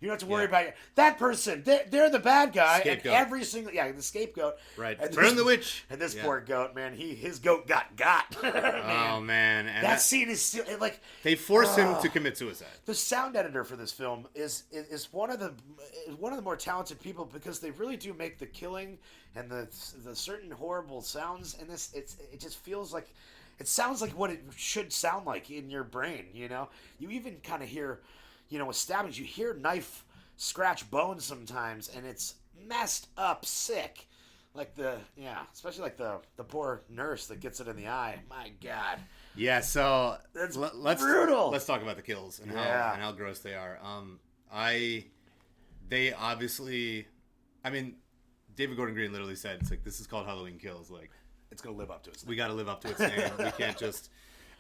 You don't have to worry about it. That person. They're the bad guy. Scapegoat. And every single the scapegoat. Right. And Burn the witch. And this poor goat, man. His goat got. Man. Oh man. And that scene is still like they force him to commit suicide. The sound editor for this film is one of the more talented people because they really do make the killing and the certain horrible sounds in this. It just feels like it sounds like what it should sound like in your brain. You know, you even kind of hear. You know, with stabbings, you hear knife scratch bones sometimes, and it's messed up sick. Like especially like the poor nurse that gets it in the eye. My God. Yeah, so that's brutal. Let's talk about the kills and how gross they are. They obviously, I mean, David Gordon Green literally said, it's like, this is called Halloween Kills. Like, it's gonna live up to its name. We got to live up to its name. We can't just.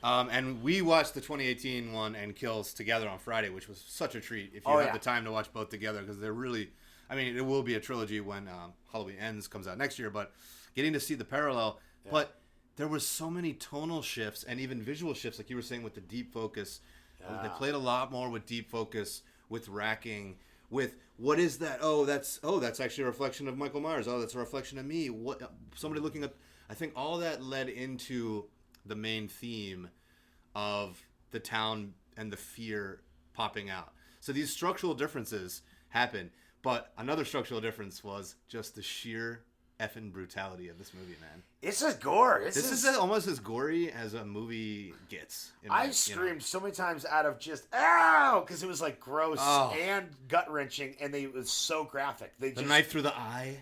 And we watched the 2018 one and Kills together on Friday, which was such a treat. If you have the time to watch both together, because they're really, I mean, it will be a trilogy when Halloween Ends comes out next year, but getting to see the parallel. Yeah. But there was so many tonal shifts and even visual shifts, like you were saying with the deep focus. Yeah. They played a lot more with deep focus, with racking, with what is that? That's actually a reflection of Michael Myers. Oh, that's a reflection of me. What? Somebody looking at. I think all that led into the main theme of the town and the fear popping out. So these structural differences happen, but another structural difference was just the sheer effing brutality of this movie, man. It's a gore. This is almost as gory as a movie gets. I screamed so many times out of just ow, because it was like gross and gut wrenching, and it was so graphic. The knife through the eye,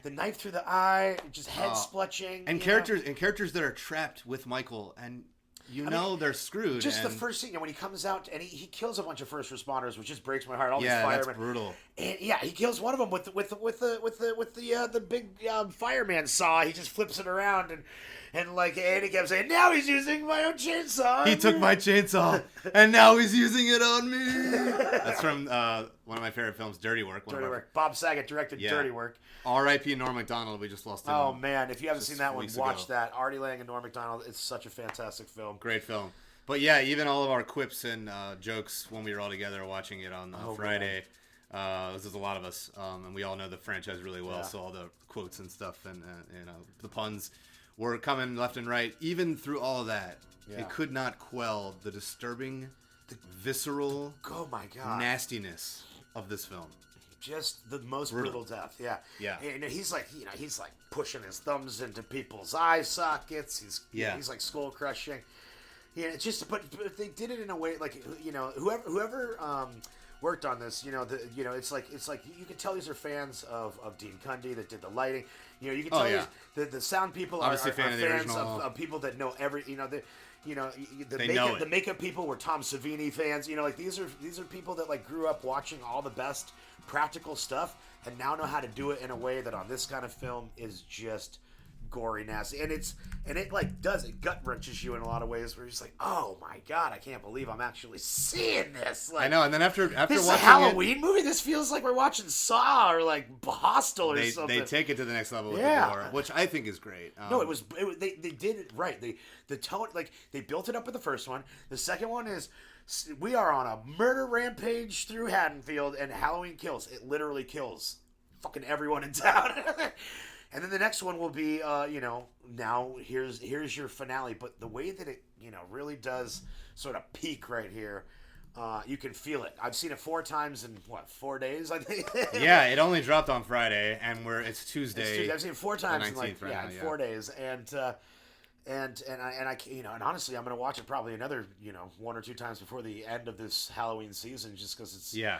just head splutching, and characters that are trapped with Michael, and they're screwed. Just the first scene, when he comes out and he kills a bunch of first responders, which just breaks my heart. All these firemen. That's brutal. And he kills one of them with the big fireman saw. He just flips it around and like Andy kept saying, now he's using my own chainsaw. He took my chainsaw and now he's using it on me. That's from one of my favorite films, Dirty Work. Bob Saget directed Dirty Work. R.I.P. Norm Macdonald. We just lost him. Oh man, if you haven't seen that one, watch that. Artie Lang and Norm Macdonald. It's such a fantastic film. Great film. But yeah, even all of our quips and jokes when we were all together watching it on Friday. There's a lot of us, and we all know the franchise really well. So all the quotes and stuff and the puns were coming left and right. Even through all of that, it could not quell the disturbing, visceral, nastiness of this film. Just the most brutal death, yeah. And he's like, he's like pushing his thumbs into people's eye sockets. He's like skull crushing. Yeah, it's just, but they did it in a way like, whoever worked on this, it's like you can tell these are fans of Dean Cundy that did the lighting. You can tell the sound people are fans of people that know every, the makeup people were Tom Savini fans. These are people that like grew up watching all the best practical stuff and now know how to do it in a way that on this kind of film is just gory, nasty, and it like does it gut wrenches you in a lot of ways where you're just like, oh my god, I can't believe I'm actually seeing this. Like, I know, and then after this watching is a Halloween movie. This feels like we're watching Saw or like Hostel or something. They take it to the next level with the gore, which I think is great. No, they did it right. The tone, like they built it up with the first one. The second one is we are on a murder rampage through Haddonfield, and Halloween Kills. It literally kills fucking everyone in town. And then the next one will be, now here's your finale. But the way that it, really does sort of peak right here, you can feel it. I've seen it 4 times in, 4 days, I think? Yeah, it only dropped on Friday, and it's Tuesday. It's Tuesday. I've seen it 4 times in, right now, 4 days. And honestly, I'm going to watch it probably another, 1 or 2 times before the end of this Halloween season, just because it's... Yeah.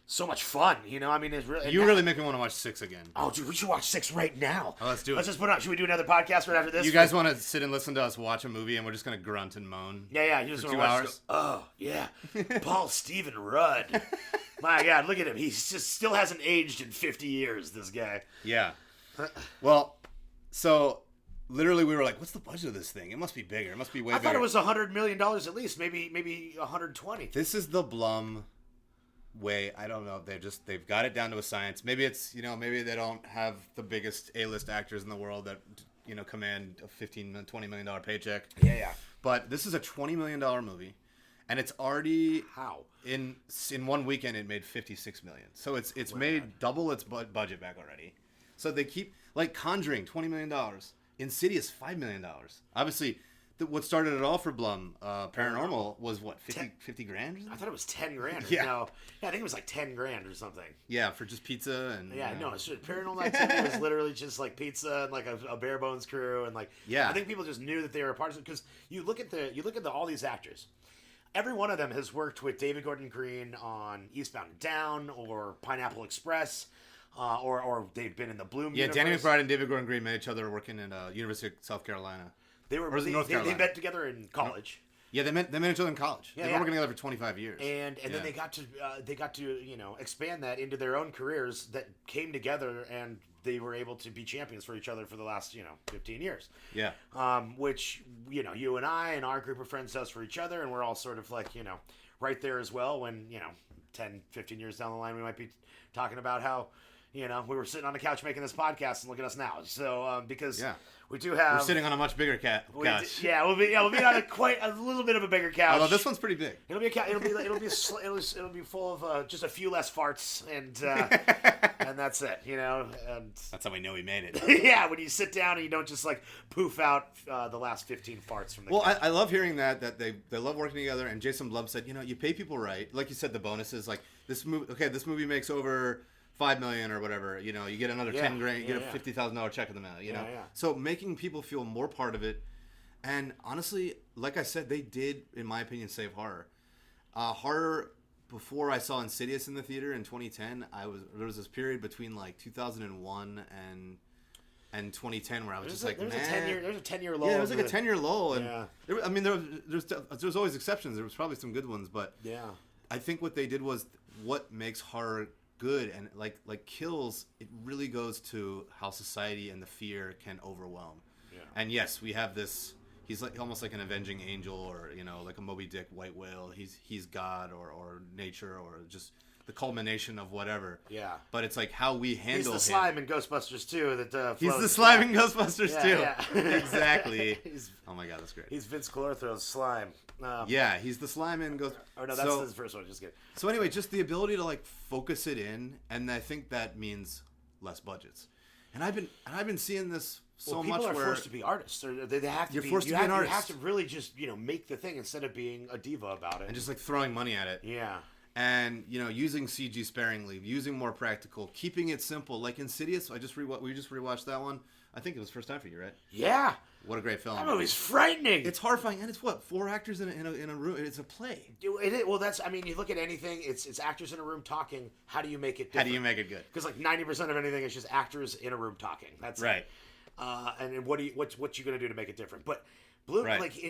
So much fun, I mean, it's really. You really make me want to watch 6 again. Oh, dude, we should watch 6 right now. Oh, let's do it. Let's just put it on. Should we do another podcast right after this? You guys want to sit and listen to us watch a movie, and we're just gonna grunt and moan? Yeah. You just for want 2 to watch. hours. Oh yeah, Paul Stephen Rudd. My God, look at him. He just still hasn't aged in 50 years. This guy. Yeah. Well, so literally we were like, "What's the budget of this thing? It must be bigger. It must be way bigger." I thought it was $100 million at least. Maybe 120. This is the Blum way. I don't know. They've got it down to a science. Maybe it's maybe they don't have the biggest A-list actors in the world that command a $15-20 million paycheck. Yeah. But this is a $20 million movie, and it's already in 1 weekend it made $56 million. So it's made double its budget back already. So they keep like Conjuring $20 million, Insidious $5 million. Obviously. What started it all for Blum, Paranormal, was what, 50 grand? Or something? I thought it was 10 grand. Yeah. No, I think it was like 10 grand or something. Yeah, for just pizza and. Yeah, no, it's just, Paranormal Activity was literally just like pizza and like a bare bones crew and like. Yeah. I think people just knew that they were a part of it because you look at all these actors. Every one of them has worked with David Gordon Green on Eastbound and Down or Pineapple Express. Or they've been in the Bloom universe. Danny McBride and David Gordon Green met each other working at University of South Carolina. They met together in college. Yeah, they met each other in college. They've been working together for 25 years. And then they got to expand that into their own careers that came together, and they were able to be champions for each other for the last 15 years. Yeah. Which you and I and our group of friends does for each other, and we're all sort of like right there as well. When 10, 15 years down the line, we might be talking about how we were sitting on the couch making this podcast, and look at us now. So because. Yeah. We do have. We're sitting on a much bigger couch. We'll be on a little bit of a bigger couch. Although this one's pretty big. It'll be it'll be full of just a few less farts and and that's it. And that's how we know we made it. Yeah, when you sit down and you don't just like poof out the last 15 farts from the. Well, I love hearing that they love working together. And Jason Blum said, you pay people right, like you said, the bonuses like this movie. Okay, this movie makes over $5 million or whatever, you get another 10 grand, you get a $50,000 check in the mail, know. So making people feel more part of it, and honestly, like I said, they did, in my opinion, save horror. Horror before I saw Insidious in the theater in 2010, there was this period between like 2001 and 2010 where I was just like, man, there's a 10-year lull. Yeah, there was like a 10-year lull, and there's always exceptions. There was probably some good ones, but I think what they did was what makes horror good, and like Kills, it really goes to how society and the fear can overwhelm. And yes, we have this, he's like almost like an avenging angel, or like a Moby Dick white whale. He's God or nature, or just the culmination of whatever. But it's like how we handle He's the slime in Ghostbusters 2 that he's the slime in Ghostbusters 2. Yeah. Exactly. Oh my God, that's great. He's Vince Clortho's slime. He's the slime in Ghost. Oh no, that's the first one. Just kidding. So anyway, just the ability to like focus it in, and I think that means less budgets. And I've been seeing this so much. People are forced to be artists. Or they have to. You're forced to be an artist. You have to really just make the thing instead of being a diva about it. And just like throwing money at it. Yeah. And using CG sparingly, using more practical, keeping it simple. Like Insidious, we just rewatched that one. I think it was first time for you, right? Yeah. What a great film! That movie's frightening. It's horrifying, and it's 4 actors in a room. It's a play. Well, that's. I mean, you look at anything. It's actors in a room talking. How do you make it different? How do you make it good? Because like 90% of anything is just actors in a room talking. That's right. And what you gonna do to make it different? But Bloom, Right. like he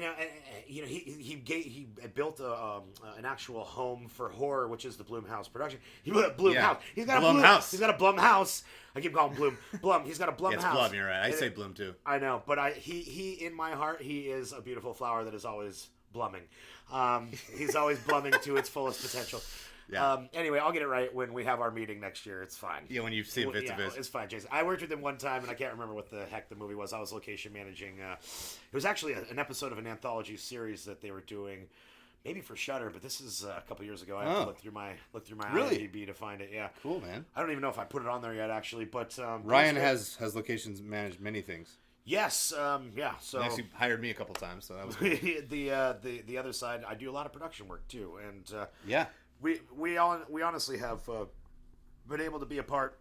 built an actual home for horror, which is the Blumhouse production. He built a Blumhouse. He's got a Blumhouse. He's got a Blumhouse. I keep calling Blum. Blum. He's got a Blumhouse. It's Blum. You're right. I say Blum too. I know, but he in my heart, he is a beautiful flower that is always blooming. He's always blooming to its fullest potential. Yeah. Anyway, I'll get it right when we have our meeting next year. It's fine. Yeah, when you see him face to face. It's fine, Jason. I worked with him one time, and I can't remember what the heck the movie was. I was location managing. It was actually an episode of an anthology series that they were doing, maybe for Shudder, but this is a couple years ago. I have to look through my Really? IMDb to find it. Yeah. Cool, man. I don't even know if I put it on there yet, actually. But Ryan has locations managed many things. Yes. Yeah. So He actually hired me a couple times, so that was good. the other side, I do a lot of production work too, and Yeah. We honestly have been able to be a part.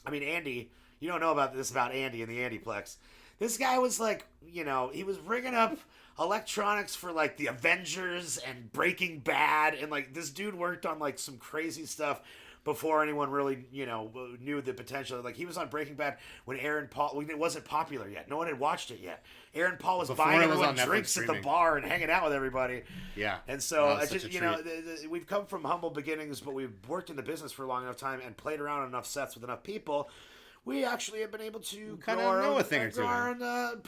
I mean, Andy, you don't know about this about Andy and the AndyPlex. This guy was like, he was rigging up electronics for like the Avengers and Breaking Bad, and like this dude worked on like some crazy stuff before anyone really, knew the potential. Like he was on Breaking Bad when Aaron Paul, it wasn't popular yet. No one had watched it yet. Aaron Paul was Before buying it was everyone on Netflix drinks at the streaming. bar and hanging out with everybody. Yeah. And so Oh, I such just, a treat. we've come from humble beginnings, but we've worked in the business for a long enough time and played around on enough sets with enough people. We actually have been able to kinda grow our know own, a thing or two, grow our own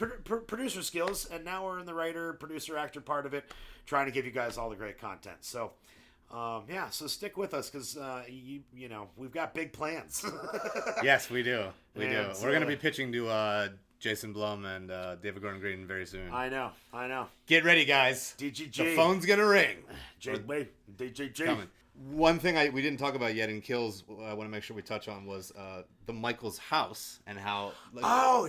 producer skills, and now we're in the writer, producer, actor part of it, trying to give you guys all the great content. So, so stick with us because we've got big plans. Yes, we do. We're going to be uh, pitching to Jason Blum and David Gordon Green very soon. I know. Get ready, guys. DGG. The phone's going to ring. DGG. Coming. One thing we didn't talk about yet in Kills, I want to make sure we touch on, was the Michael's house and how...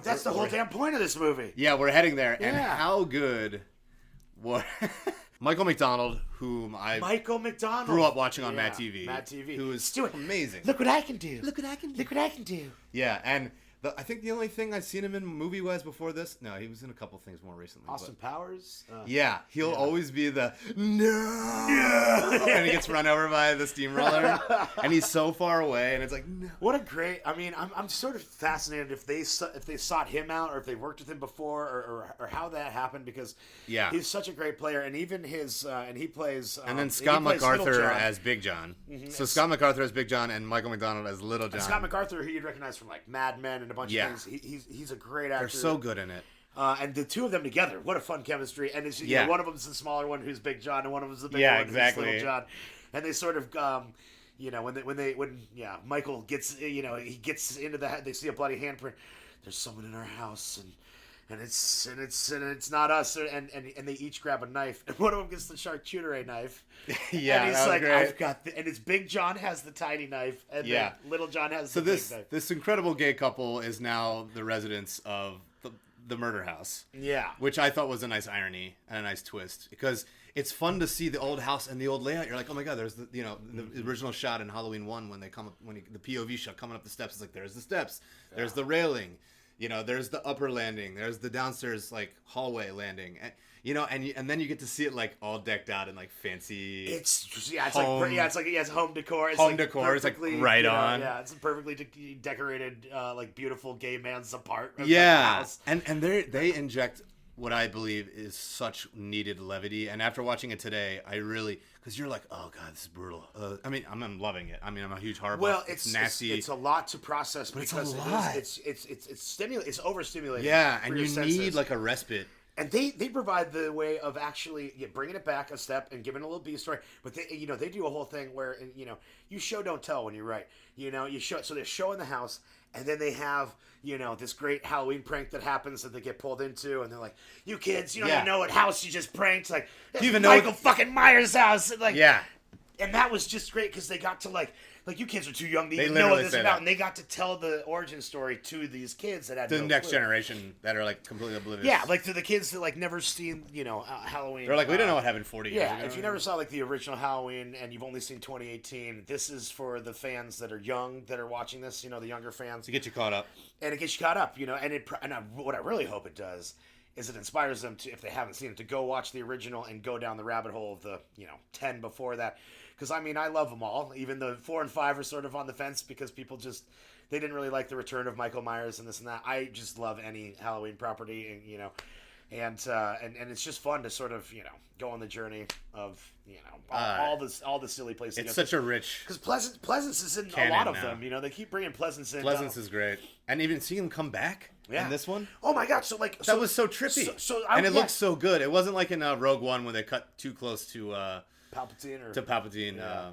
That's the whole damn point of this movie. Yeah, we're heading there. And Yeah. how good... Michael McDonald, whom I Michael McDonald grew up watching on Mad TV. Mad TV. Who is Do it. amazing. Look what I can do. Look what I can do. Look what I can do. Yeah, and I think the only thing I've seen him in movie-wise before this... No, he was in a couple things more recently. Austin Powers. Yeah, he'll always be the no, and he gets run over by the steamroller, and he's so far away, and it's like no. What a great! I mean, I'm sort of fascinated if they sought him out or if they worked with him before or how that happened because he's such a great player, and even his and he plays and then Scott MacArthur as Big John. Mm-hmm. So Scott MacArthur as Big John and Michael McDonald as Little John. And Scott MacArthur, who you'd recognize from like Mad Men and a bunch of things. He's a great actor. They're so good in it. And the two of them together, what a fun chemistry! And it's, one of them's the smaller one who's Big John, and one of them's the bigger one who's Little John. And they sort of, when Michael gets, he gets into they see a bloody handprint. There's someone in our house, and it's not us. And they each grab a knife, and one of them gets the charcuterie knife. Yeah, and he's like, great. I've got, and it's Big John has the tiny knife, and then Little John has the big knife. This incredible gay couple is now the residents of the murder house. Yeah. Which I thought was a nice irony and a nice twist because it's fun to see the old house and the old layout. You're like, oh my god, there's the original shot in Halloween 1 when they come up the POV shot coming up the steps. It's like there's the steps, there's the railing, there's the upper landing, there's the downstairs like hallway landing, and then you get to see it like all decked out in like fancy. It's home decor. It's home like decor. It's like perfectly, on. Yeah, it's a perfectly decorated, like beautiful gay man's apartment. Yeah, house. and they inject what I believe is such needed levity. And after watching it today, I really because you're like, oh god, this is brutal. I'm loving it. I mean, I'm a huge horror buff. Well, it's nasty. It's a lot to process but because it's a lot. It's overstimulating. Yeah, and for you your need senses. like a respite. And they provide the way of actually bringing it back a step and giving a little B story. But they they do a whole thing where you show don't tell when you write. You show, so they're showing the house, and then they have this great Halloween prank that happens that they get pulled into, and they're like, "You kids, you don't even know what house you just pranked." Like, do you even know Michael know fucking Myers' house? And, like, yeah. And that was just great because they got to like you kids are too young to They even know what literally this is say about, that. and they got to tell the origin story to these kids that had The no next clue. generation that are like completely oblivious. Yeah, like to the kids that like never seen Halloween. They're like, we don't know what happened 40 years ago. Yeah, if you never saw like the original Halloween and you've only seen 2018, this is for the fans that are young that are watching this. The younger fans to get you caught up. And it gets you caught up. What I really hope it does is it inspires them to, if they haven't seen it, to go watch the original and go down the rabbit hole of the 10 before that. Because I love them all. Even the 4 and 5 are sort of on the fence because people they didn't really like the return of Michael Myers and this and that. I just love any Halloween property, and and it's just fun to sort of go on the journey of all the silly places. It's such a rich because Pleasance is in a lot of them. They keep bringing Pleasance in. Pleasance is great, and even seeing him come back in this one. Oh my god! So that was so trippy, it looked so good. It wasn't like in Rogue One when they cut too close to Palpatine. Yeah.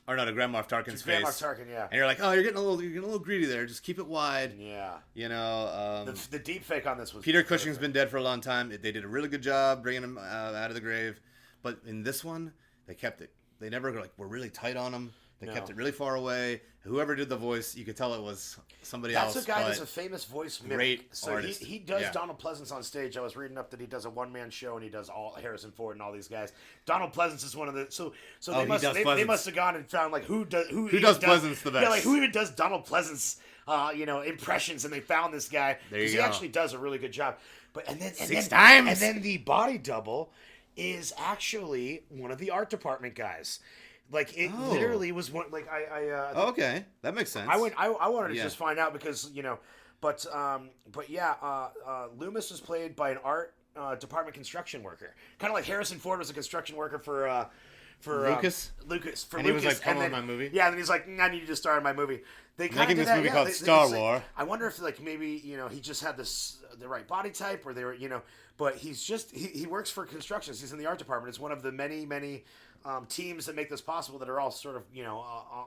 Or no, to Grand Moff Tarkin's face. Grand Moff Tarkin, yeah. And you're like, oh, you're getting a little greedy there. Just keep it wide. Yeah. The deep fake on this was Peter Cushing's been dead for a long time. They did a really good job bringing him out of the grave, but in this one, they kept it. They never were really tight on him. They kept it really far away. Whoever did the voice, you could tell it was somebody else. That's a guy that's a famous voice mimic. Great so artist. He does Donald Pleasance on stage. I was reading up that he does a one-man show and he does all Harrison Ford and all these guys. Donald Pleasance is one of the they must have gone and found like who does Pleasance the best. Yeah, like who even does Donald Pleasance impressions, and they found this guy because he actually does a really good job. But and then the body double is actually one of the art department guys. Like it literally was one. Like okay, that makes sense. I wanted to just find out because Loomis was played by an art department construction worker, kind of like Harrison Ford was a construction worker for Lucas. He was like, "Come on, my movie." Yeah, and then he's like, "I need you to star in my movie." They kind making this movie called Star Wars. I wonder if maybe he just had the right body type, or they were but he's just he works for constructions. He's in the art department. It's one of the many teams that make this possible that are all sort of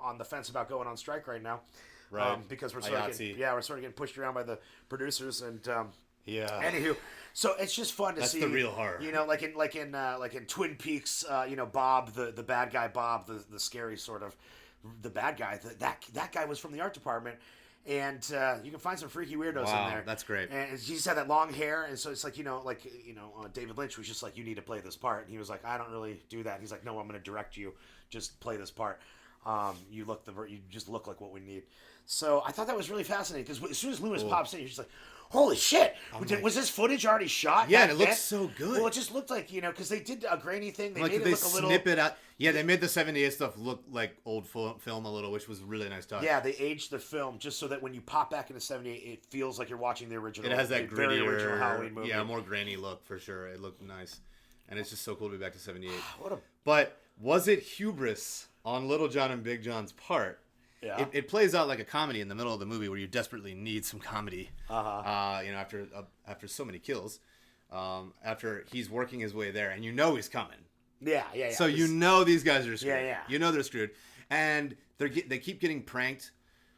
on the fence about going on strike right now, right? Because we're sort of getting pushed around by the producers and Anywho, so it's just fun to see. That's the real horror. Like in Twin Peaks, Bob, the bad guy, Bob, the scary sort of the bad guy. That guy was from the art department. And you can find some freaky weirdos in there. That's great. And he just had that long hair, and so it's like David Lynch was just like, you need to play this part, and he was like, I don't really do that. And he's like, no, I'm going to direct you. Just play this part. You just look like what we need. So I thought that was really fascinating because as soon as Loomis pops in, you're just like, holy shit! Was this footage already shot? Yeah, and it looks so good. Well, it just looked like because they did a grainy thing. They made it they look a little. Snip it out. Yeah, they made the '78 stuff look like old film a little, which was a really nice touch. Yeah, they aged the film just so that when you pop back into '78, it feels like you're watching the original. It has that very original Halloween movie. Yeah, more grainy look for sure. It looked nice, and it's just so cool to be back to '78. What a. But was it hubris on Little John and Big John's part? Yeah. It plays out like a comedy in the middle of the movie where you desperately need some comedy. After so many kills, after he's working his way there, and he's coming. Yeah. So these guys are screwed. Yeah. They're screwed, and they keep getting pranked.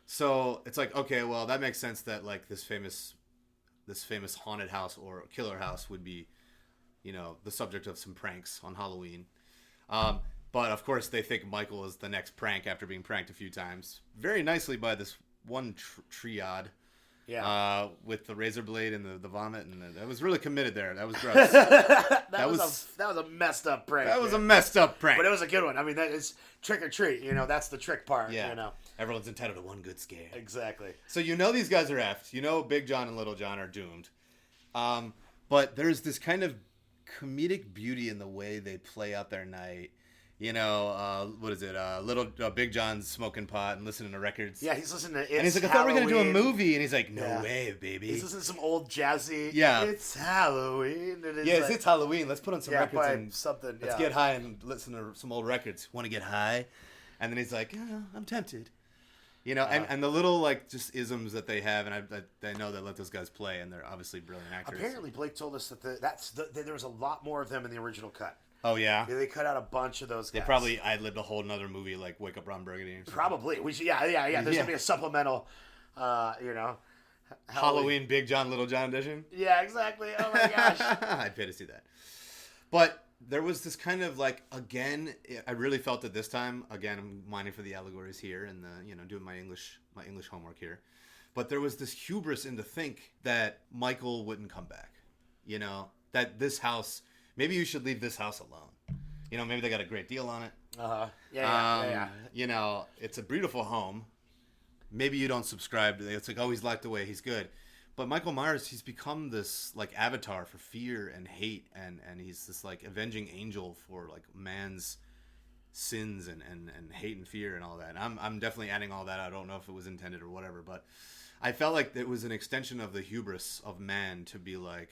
So it's like, okay, well that makes sense that like this famous haunted house or killer house would be, the subject of some pranks on Halloween. But of course, they think Michael is the next prank after being pranked a few times. Very nicely by this one triad. Yeah. With the razor blade and the vomit, and that was really committed there. That was gross. that was a messed up prank. That was a messed up prank. But it was a good one. I mean, that is trick or treat. That's the trick part. Yeah. Everyone's entitled to one good scare. Exactly. So these guys are effed. Big John and Little John are doomed. But there's this kind of comedic beauty in the way they play out their night. What is it? Big John's smoking pot and listening to records. Yeah, he's listening to It's And he's like, I thought we were going to do a movie. And he's like, no way, baby. He's listening to some old jazzy. Yeah. It's Halloween. It's Halloween. Let's put on some records and something. Let's get high and listen to some old records. Want to get high? And then he's like, I'm tempted. And the little like just isms that they have, and I know they let those guys play, and they're obviously brilliant actors. Apparently, Blake told us that there was a lot more of them in the original cut. Oh yeah, they cut out a bunch of those guys. They probably ad-libbed a whole nother movie like Wake Up Ron Burgundy. Probably. We should, yeah. There's gonna be a supplemental, Halloween Big John Little John edition. Yeah, exactly. Oh my gosh, I'd pay to see that. But there was this kind of like again, I really felt it this time. Again, I'm mining for the allegories here and doing my English homework here. But there was this hubris in to think that Michael wouldn't come back. That this house. Maybe you should leave this house alone. Maybe they got a great deal on it. Yeah. It's a beautiful home. Maybe you don't subscribe to it. It's like, oh, he's locked away. He's good. But Michael Myers, he's become this like avatar for fear and hate, and he's this like avenging angel for like man's sins and hate and fear and all that. And I'm definitely adding all that. I don't know if it was intended or whatever, but I felt like it was an extension of the hubris of man to be like,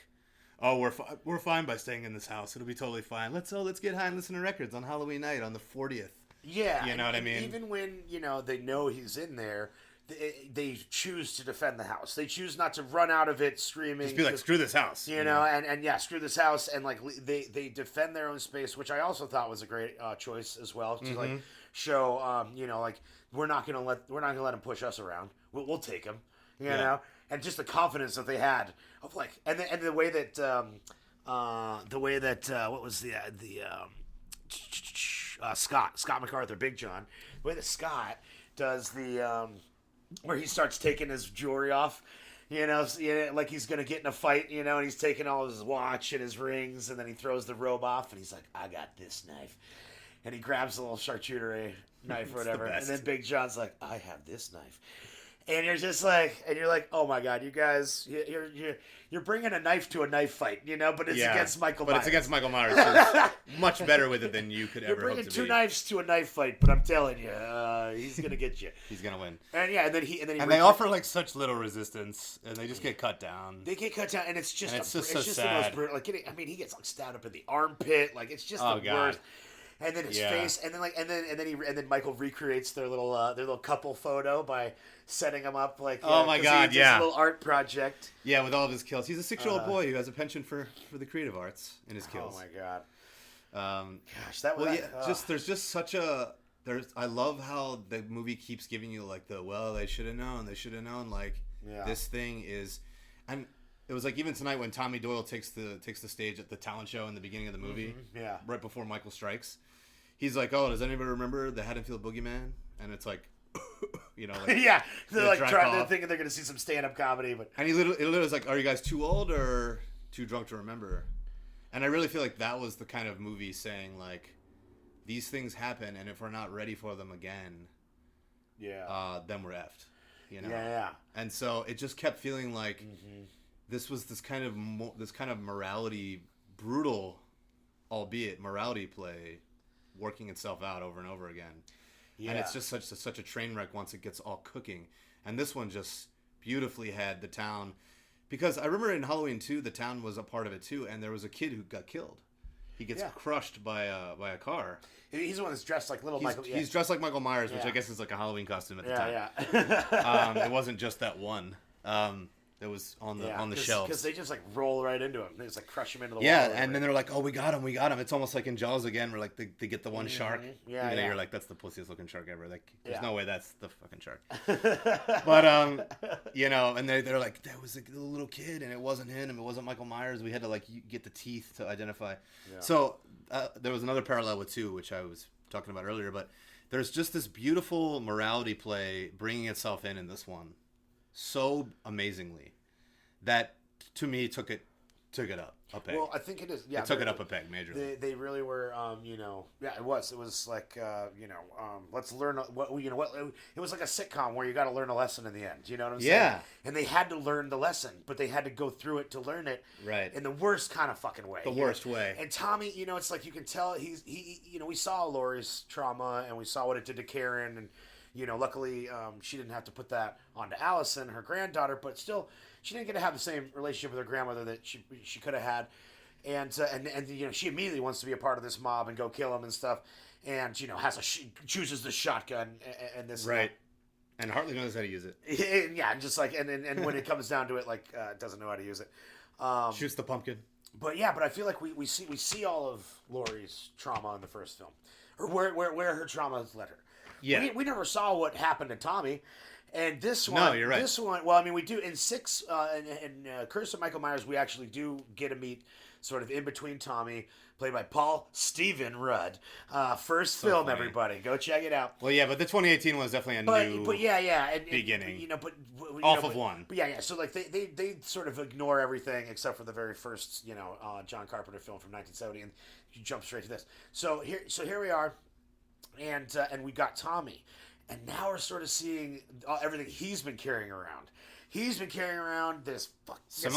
oh, we're fine by staying in this house. It'll be totally fine. Let's get high and listen to records on Halloween night on the 40th. Yeah, you know what I mean. Even when they know he's in there, they choose to defend the house. They choose not to run out of it screaming. Just be like, screw this house. And yeah, screw this house, and like they defend their own space, which I also thought was a great choice as well to like show, like we're not gonna let him push us around. We'll take him, you know, and just the confidence that they had of like, and the way that what was the Scott MacArthur, Big John, the way that Scott does the where he starts taking his jewelry off, like he's gonna get in a fight, and he's taking all his watch and his rings, and then he throws the robe off, and he's like, I got this knife, and he grabs the little charcuterie knife or whatever, and then Big John's like, I have this knife. And you're just like, oh my God, you guys, you're bringing a knife to a knife fight, but it's against Michael Myers. But it's against Michael Myers. Who's much better with it than you could ever hope to be. You're bringing two knives to a knife fight, but I'm telling you, he's gonna get you. He's gonna win. And they offer like such little resistance, and they just get cut down. They get cut down, and it's just so the sad. most brutal. Like, he gets like stabbed up in the armpit, like it's just the worst. And then his face, and then Michael recreates their little couple photo by setting him up like. Oh my God! His little art project. Yeah, with all of his kills, he's a 6-year-old boy who has a penchant for the creative arts in his kills. Oh my God! Gosh, that was there's just such a I love how the movie keeps giving you like they should have known, like this thing is, and it was like even tonight when Tommy Doyle takes the stage at the talent show in the beginning of the movie, right before Michael strikes. He's like, oh, does anybody remember the Haddonfield Boogeyman? And it's like, like yeah, they're thinking they're gonna see some stand-up comedy, but and he literally was like, are you guys too old or too drunk to remember? And I really feel like that was the kind of movie saying like, these things happen, and if we're not ready for them again, then we're effed, Yeah. And so it just kept feeling like this was this kind of morality, brutal, albeit morality play, working itself out over and over again. And it's just such a train wreck once it gets all cooking. And this one just beautifully had the town, because I remember in Halloween 2 the town was a part of it too, and there was a kid who got killed. He gets crushed by a car. He's the one that's dressed like Michael. He's dressed like Michael Myers, which I guess is like a Halloween costume at the time. Yeah. It wasn't just that one. That was on the shelves. Because they just like roll right into him. They just like crush him into the wall. Yeah, and then they're like, oh, we got him. It's almost like in Jaws again, where like they get the one shark. Yeah, You're like, that's the pussiest looking shark ever. Like, there's no way that's the fucking shark. But and they're like, that was a little kid, and it wasn't him. It wasn't Michael Myers. We had to like get the teeth to identify. Yeah. So there was another parallel with 2, which I was talking about earlier. But there's just this beautiful morality play bringing itself in this one so amazingly that to me took it up a peg. Well, I think it is. Yeah, it took it up a peg majorly. They really were. It was like let's learn what it was like a sitcom where you got to learn a lesson in the end. You know what I'm saying? Yeah. And they had to learn the lesson, but they had to go through it to learn it. Right. In the worst kind of fucking way. The worst way. And Tommy, it's like you can tell he we saw Laurie's trauma and we saw what it did to Karen, and luckily she didn't have to put that onto Allison, her granddaughter, but still. She didn't get to have the same relationship with her grandmother that she could have had, and she immediately wants to be a part of this mob and go kill him and stuff, and chooses the shotgun and this right, and Hartley knows how to use it. Yeah, just like and when it comes down to it, like doesn't know how to use it. Shoots the pumpkin. But I feel like we see all of Laurie's trauma in the first film, or where her trauma has led her. Yeah, we never saw what happened to Tommy. And this one, no, you're right. This one, well, I mean, we do in 6 in Curse of Michael Myers. We actually do get to meet sort of in between Tommy, played by Paul Stephen Rudd. First film, funny. Everybody, go check it out. Well, yeah, but the 2018 was definitely a new beginning. Off of one. But yeah. So like they sort of ignore everything except for the very first John Carpenter film from 1970, and you jump straight to this. So here we are, and we got Tommy. And now we're sort of seeing everything he's been carrying around. He's been carrying around this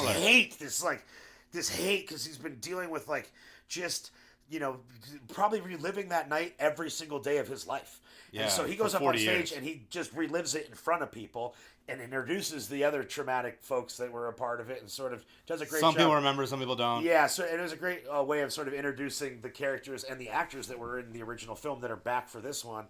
hate, this hate, because he's been dealing with like just probably reliving that night every single day of his life. Yeah, and so he for goes up on 40 stage years. and he just relives it in front of people and introduces the other traumatic folks that were a part of it and sort of does a great job. Some people remember, some people don't. Yeah, so it was a great way of sort of introducing the characters and the actors that were in the original film that are back for this one.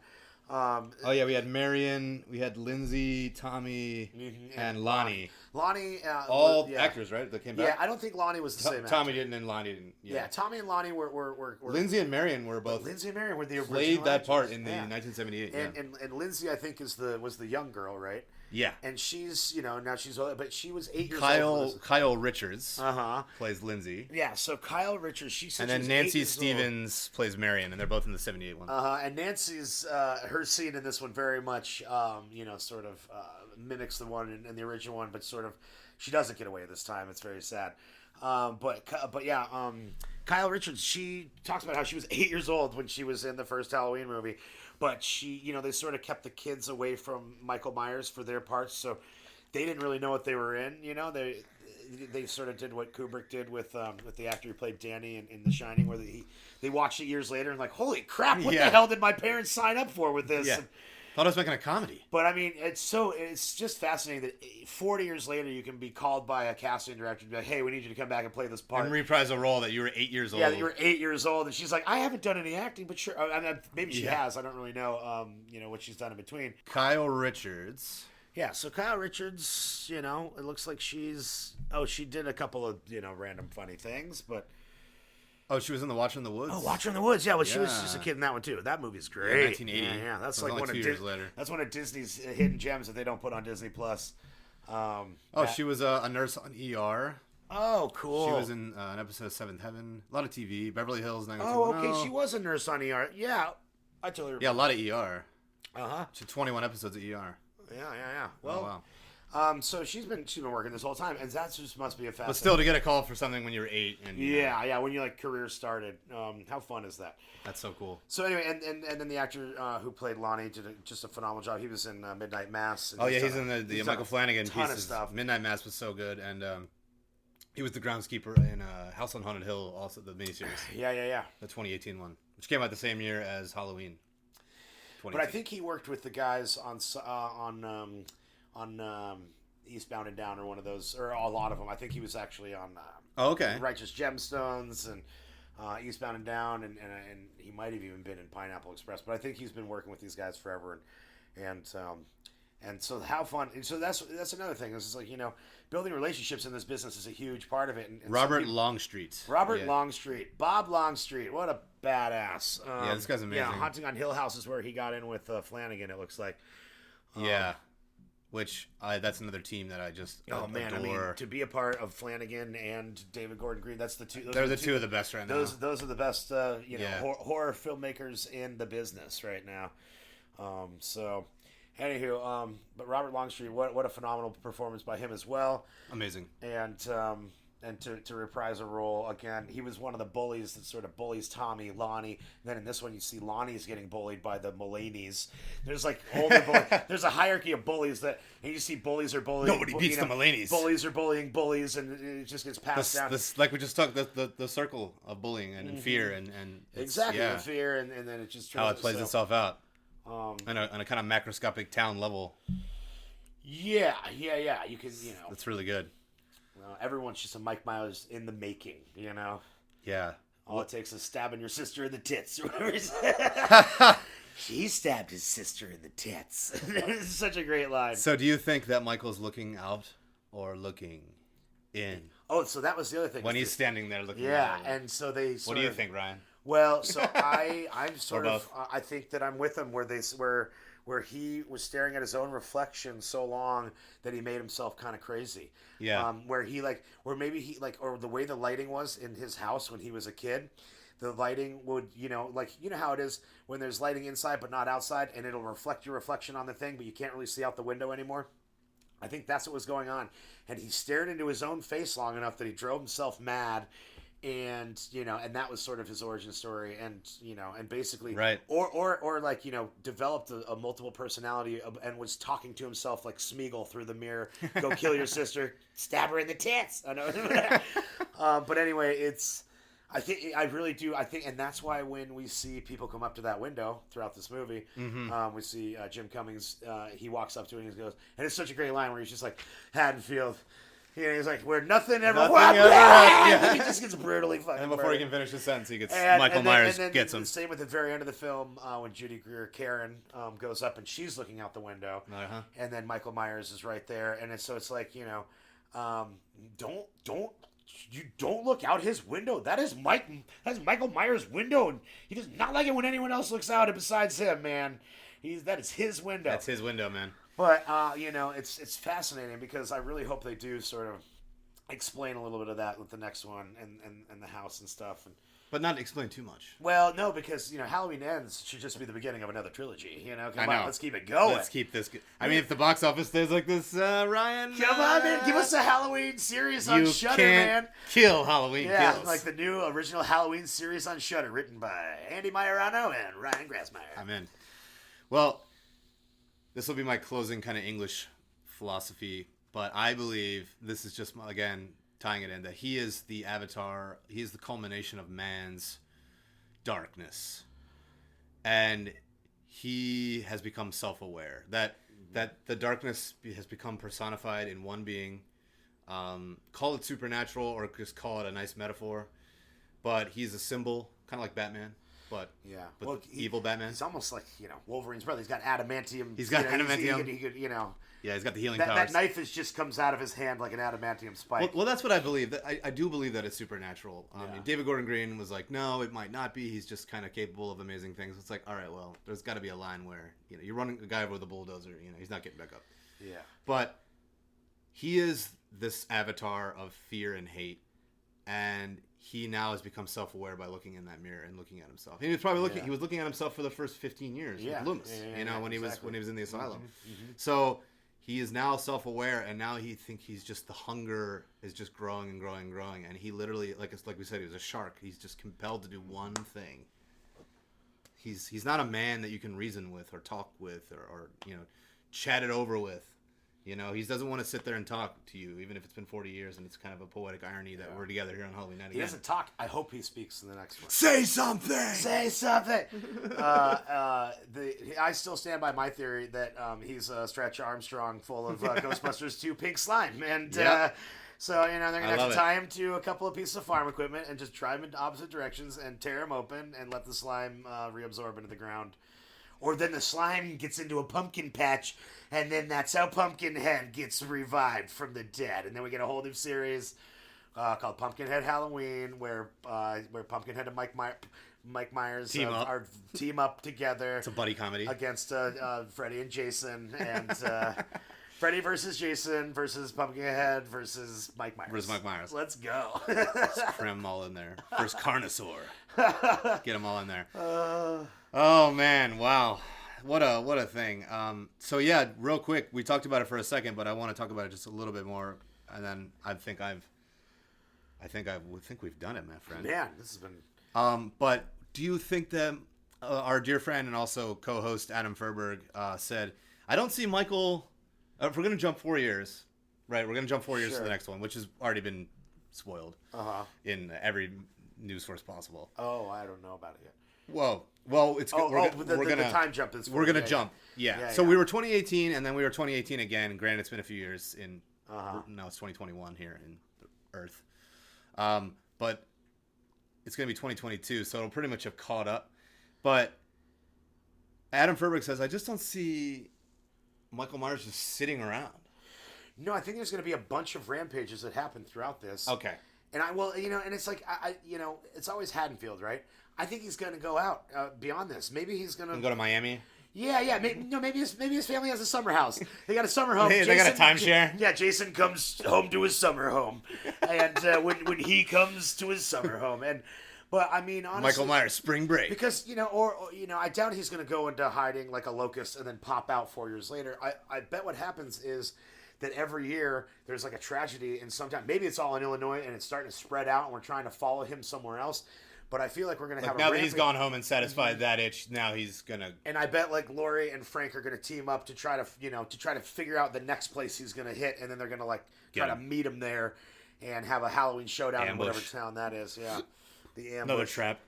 Oh yeah, we had Marion, we had Lindsay, Tommy, and Lonnie. Lonnie, All actors, right? That came back. Yeah, I don't think Lonnie was the same. Tommy actor. didn't, and Lonnie didn't. Yeah, Tommy and Lonnie were Lindsay and Marion were both. Lindsay and Marion were the original played that actors. part in the 1978. And Lindsay, I think, was the young girl, right? Yeah. And she's, now she's older, but she was 8 years old. Kyle Richards Uh-huh. plays Lindsay. Yeah, so Kyle Richards, she said And then she's Nancy 8 years Stevens plays Marion, and they're both in the 78 one. And Nancy's, her scene in this one very much, sort of mimics the one in the original one, but sort of, she doesn't get away this time. It's very sad. But yeah, Kyle Richards, she talks about how she was 8 years old when she was in the first Halloween movie. But she, they sort of kept the kids away from Michael Myers for their parts, so they didn't really know what they were in. They sort of did what Kubrick did with the actor who played Danny in The Shining, where they watched it years later and like, holy crap, what the hell did my parents sign up for with this? Yeah. Thought I was making a comedy. But I mean, it's just fascinating that 40 years later you can be called by a casting director and be like, hey, we need you to come back and play this part. And reprise a role that you were 8 years old. Yeah, that you were 8 years old. And she's like, I haven't done any acting, but sure. I mean, maybe she has. I don't really know, what she's done in between. Kyle Richards. Yeah, so Kyle Richards, it looks like she did a couple of, random funny things, but... Oh, she was in the Watcher in the Woods. Oh, Watcher in the Woods. Yeah, well, she was just a kid in that one too. That movie's great. Yeah, 1980. Yeah, that's like one of 2 years later. That's one of Disney's hidden gems that they don't put on Disney Plus. She was a nurse on ER. Oh, cool. She was in an episode of Seventh Heaven. A lot of TV. Beverly Hills. Oh, okay. She was a nurse on ER. Yeah, I totally remember. Yeah, a lot of ER. She had 21 episodes of ER. Yeah. Well, oh, wow. So she's been working this whole time, and that just must be a fascinating. But still, to get a call for something when you're 8, and when your career started, how fun is that? That's so cool. So anyway, and then the actor who played Lonnie did just a phenomenal job. He was in Midnight Mass. He's in the Michael Flanagan ton pieces. Of stuff. Midnight Mass was so good, and he was the groundskeeper in House on Haunted Hill, also the miniseries. Yeah. The 2018 one, which came out the same year as Halloween. But I think he worked with the guys on Eastbound and Down or one of those, or a lot of them. I think he was actually on Righteous Gemstones and Eastbound and Down, and he might have even been in Pineapple Express. But I think he's been working with these guys forever, and so how fun. And so that's another thing. It's like, building relationships in this business is a huge part of it. And Robert Longstreet. Bob Longstreet. What a badass. This guy's amazing. Yeah, Haunting on Hill House is where he got in with Flanagan, it looks like. Which that's another team that I just adore. I mean, to be a part of Flanagan and David Gordon Green, that's the two. They're the two of the best right now. Those are the best, horror filmmakers in the business right now. Anywho, but Robert Longstreet, what a phenomenal performance by him as well. Amazing. And to reprise a role again, he was one of the bullies that sort of bullies Tommy, Lonnie. And then in this one, you see Lonnie's getting bullied by the Mulaney's. There's like older bullies. There's a hierarchy of bullies and you see bullies are bullying. Nobody beats the Mulaney's. Bullies are bullying bullies, and it just gets passed down. Like we just talked, the circle of bullying and fear and exactly the fear, and then it just how it plays itself out on a kind of macroscopic town level. Yeah. You can, That's really good. Everyone's just a Mike Myers in the making, Yeah. All it takes is stabbing your sister in the tits, or whatever he He stabbed his sister in the tits. It's such a great line. So do you think that Michael's looking out or looking in? Oh, so that was the other thing. When he's standing there looking out. Yeah, and so they What do you think, Ryan? Well, so I'm sort of, I think that I'm with him where he was staring at his own reflection so long that he made himself kind of crazy. Yeah. Where maybe he or the way the lighting was in his house when he was a kid, the lighting would, how it is when there's lighting inside but not outside, and it'll reflect your reflection on the thing, but you can't really see out the window anymore. I think that's what was going on. And he stared into his own face long enough that he drove himself mad. And and that was sort of his origin story, and and basically, right, or developed a multiple personality and was talking to himself like Smeagol through the mirror. Go kill your sister, stab her in the tits. I know, but anyway, it's I really do. I think, and that's why when we see people come up to that window throughout this movie, we see Jim Cummings. He walks up to it and he goes, and it's such a great line where he's just like, Haddonfield. He's like, where nothing ever Yeah. He just gets brutally fucking And before murdered. he can finish his sentence, he gets Michael Myers gets him. The same with the very end of the film when Judy Greer Karen goes up and she's looking out the window, and then Michael Myers is right there, and it's like don't look out his window. That is Michael Myers' window, and he does not like it when anyone else looks out besides him, man. That is his window. That's his window, man. But it's fascinating because I really hope they do sort of explain a little bit of that with the next one and the house and stuff. But not explain too much. Well, no, because Halloween Ends should just be the beginning of another trilogy. Come on, let's keep it going. Let's keep this. I mean, if the box office stays like this, Ryan, come on, man, give us a Halloween series on Shudder, man. Kill Halloween kills. Like the new original Halloween series on Shudder, written by Andy Majorano and Ryan Grassmeyer. I'm in. Well, this will be my closing kind of English philosophy, but I believe this is just, again, tying it in, that he is the avatar, he is the culmination of man's darkness. And he has become self-aware. That the darkness has become personified in one being. Call it supernatural or just call it a nice metaphor. But he's a symbol, kind of like Batman. But evil Batman. He's almost like Wolverine's brother. He's got adamantium. He's got adamantium. He could Yeah, he's got the healing That powers. knife just comes out of his hand like an adamantium spike. Well, that's what I believe. I do believe that it's supernatural. David Gordon Green was like, no, it might not be. He's just kind of capable of amazing things. It's like, all right, well, there's got to be a line where you're running a guy over with a bulldozer. He's not getting back up. Yeah. But he is this avatar of fear and hate, and he now has become self-aware by looking in that mirror and looking at himself. He was probably looking. He was looking at himself for the first 15 years with Loomis. When he was in the asylum. Mm-hmm. So he is now self-aware, and now he's just, the hunger is just growing and growing and growing, and he literally, like we said, he was a shark. He's just compelled to do one thing. He's not a man that you can reason with or talk with or chat it over with. He doesn't want to sit there and talk to you, even if it's been 40 years, and it's kind of a poetic irony that we're together here on Halloween night again. He doesn't talk. I hope he speaks in the next one. Say something! Say something! I still stand by my theory that he's a Stretch Armstrong full of Ghostbusters 2 pink slime. And so, they're going to have to tie him to a couple of pieces of farm equipment and just drive him in opposite directions and tear him open and let the slime reabsorb into the ground. Or then the slime gets into a pumpkin patch, and then that's how Pumpkinhead gets revived from the dead. And then we get a whole new series called Pumpkinhead Halloween, where Pumpkinhead and Mike Myers team up together. It's a buddy comedy against Freddy and Jason, and Freddy versus Jason versus Pumpkinhead versus Mike Myers. Let's go. Let's cram them all in there. First Carnosaur. Get them all in there. Oh man, wow. What a thing. So yeah, real quick, we talked about it for a second, but I want to talk about it just a little bit more, and then I think we've done it, my friend. Man, this has been. But do you think that our dear friend and also co-host Adam Furberg said, I don't see Michael. If we're gonna jump 4 years, right? We're gonna jump 4 years to the next one, which has already been spoiled in every news source possible. Oh, I don't know about it yet. Well, it's we're gonna the time jump is. We're gonna jump. Yeah. So we were 2018, and then we were 2018 again. And granted, it's been a few years. Now it's 2021 here in the Earth. But it's gonna be 2022, so it'll pretty much have caught up. But Adam Furberg says, I just don't see Michael Myers just sitting around. No, I think there's going to be a bunch of rampages that happen throughout this. Okay. And and it's like, it's always Haddonfield, right? I think he's going to go out beyond this. Maybe he's going to go to Miami. Yeah. Maybe his family has a summer house. They got a summer home. They got a timeshare. Yeah, Jason comes home to his summer home, and when he comes to his summer home, but I mean, honestly, Michael Myers, spring break. Because or I doubt he's going to go into hiding like a locust and then pop out 4 years later. I bet what happens is that every year there's like a tragedy, and sometimes maybe it's all in Illinois and it's starting to spread out, and we're trying to follow him somewhere else. But I feel like we're going to have now that he's gone home and satisfied that itch, now he's going to. And I bet like Laurie and Frank are going to team up to try to figure out the next place he's going to hit, and then they're going to try to meet him there and have a Halloween showdown in whatever town that is. Yeah. the ambush. Another trap.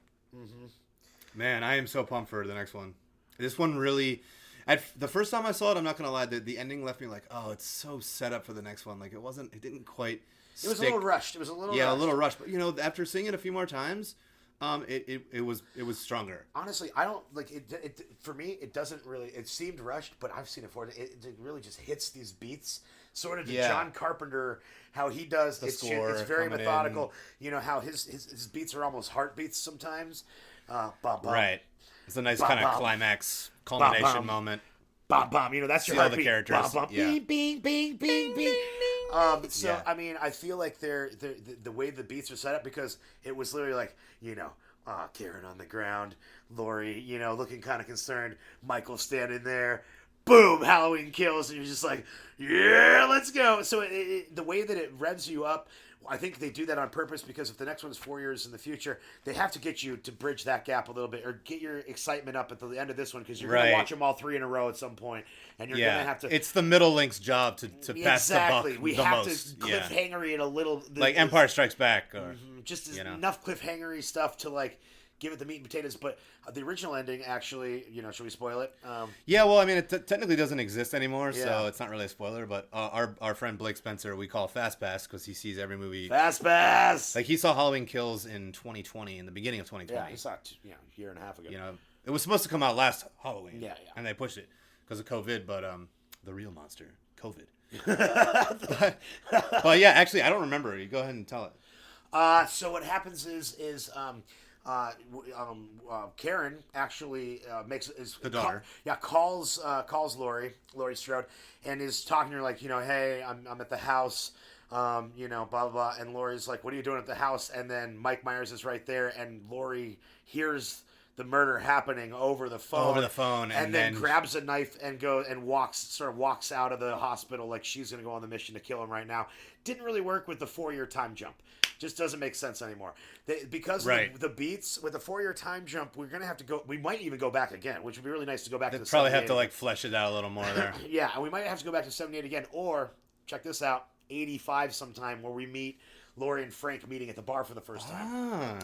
Man, I am so pumped for the next one. This one really... the first time I saw it, I'm not going to lie, the ending left me like, oh, it's so set up for the next one. Like, it didn't quite It was a little rushed. Yeah, a little rushed. But, after seeing it a few more times, it was stronger. Honestly, I don't, like, it for me, it doesn't really, it seemed rushed, but I've seen it before. It really just hits these beats, sort of to John Carpenter, how he does the it's score. It's very methodical. How his beats are almost heartbeats sometimes. Bum, bum. Right. It's a nice kind of climax, culmination moment. Bum, bum. That's your See all heartbeat. the characters. Bum, bum. Yeah. Bing, bing, bing, bing, bing. I mean, I feel like the way the beats are set up, because it was literally like, Karen on the ground, Laurie, looking kind of concerned, Michael standing there, boom, Halloween Kills, and you're just like, yeah, let's go. So the way that it revs you up, I think they do that on purpose, because if the next one's 4 years in the future, they have to get you to bridge that gap a little bit, or get your excitement up at the end of this one, because you're going to watch them all 3 in a row at some point, and you're going to have to... It's the middle link's job to pass the buck we the have most. to cliffhangery it a little... Like Empire Strikes Back. Or, just enough cliffhangery stuff to, like, give it the meat and potatoes. But the original ending, actually, should we spoil it? Yeah, well, I mean, it technically doesn't exist anymore, so it's not really a spoiler. But our friend Blake Spencer, we call Fast Pass, because he sees every movie. Fast Pass! Like, he saw Halloween Kills in 2020, in the beginning of 2020. Yeah, he saw it a year and a half ago. It was supposed to come out last Halloween. Yeah. And they pushed it because of COVID, but the real monster, COVID. but yeah, actually, I don't remember. You go ahead and tell it. So what happens is Karen actually makes the daughter. Calls Laurie Strode, and is talking to her like, hey, I'm at the house, blah blah blah, and Laurie's like, what are you doing at the house? And then Mike Myers is right there, and Laurie hears the murder happening over the phone, and then grabs a knife and walks out of the hospital like she's gonna go on the mission to kill him right now. Didn't really work with the 4-year time jump. Just doesn't make sense anymore. Because of the beats with the 4-year time jump, we're gonna have to go. We might even go back again, which would be really nice to go back. They'd to the probably have to 78. flesh it out a little more there. Yeah, and we might have to go back to 78 again, or check this out, 85 sometime, where we meet Laurie and Frank meeting at the bar for the first time.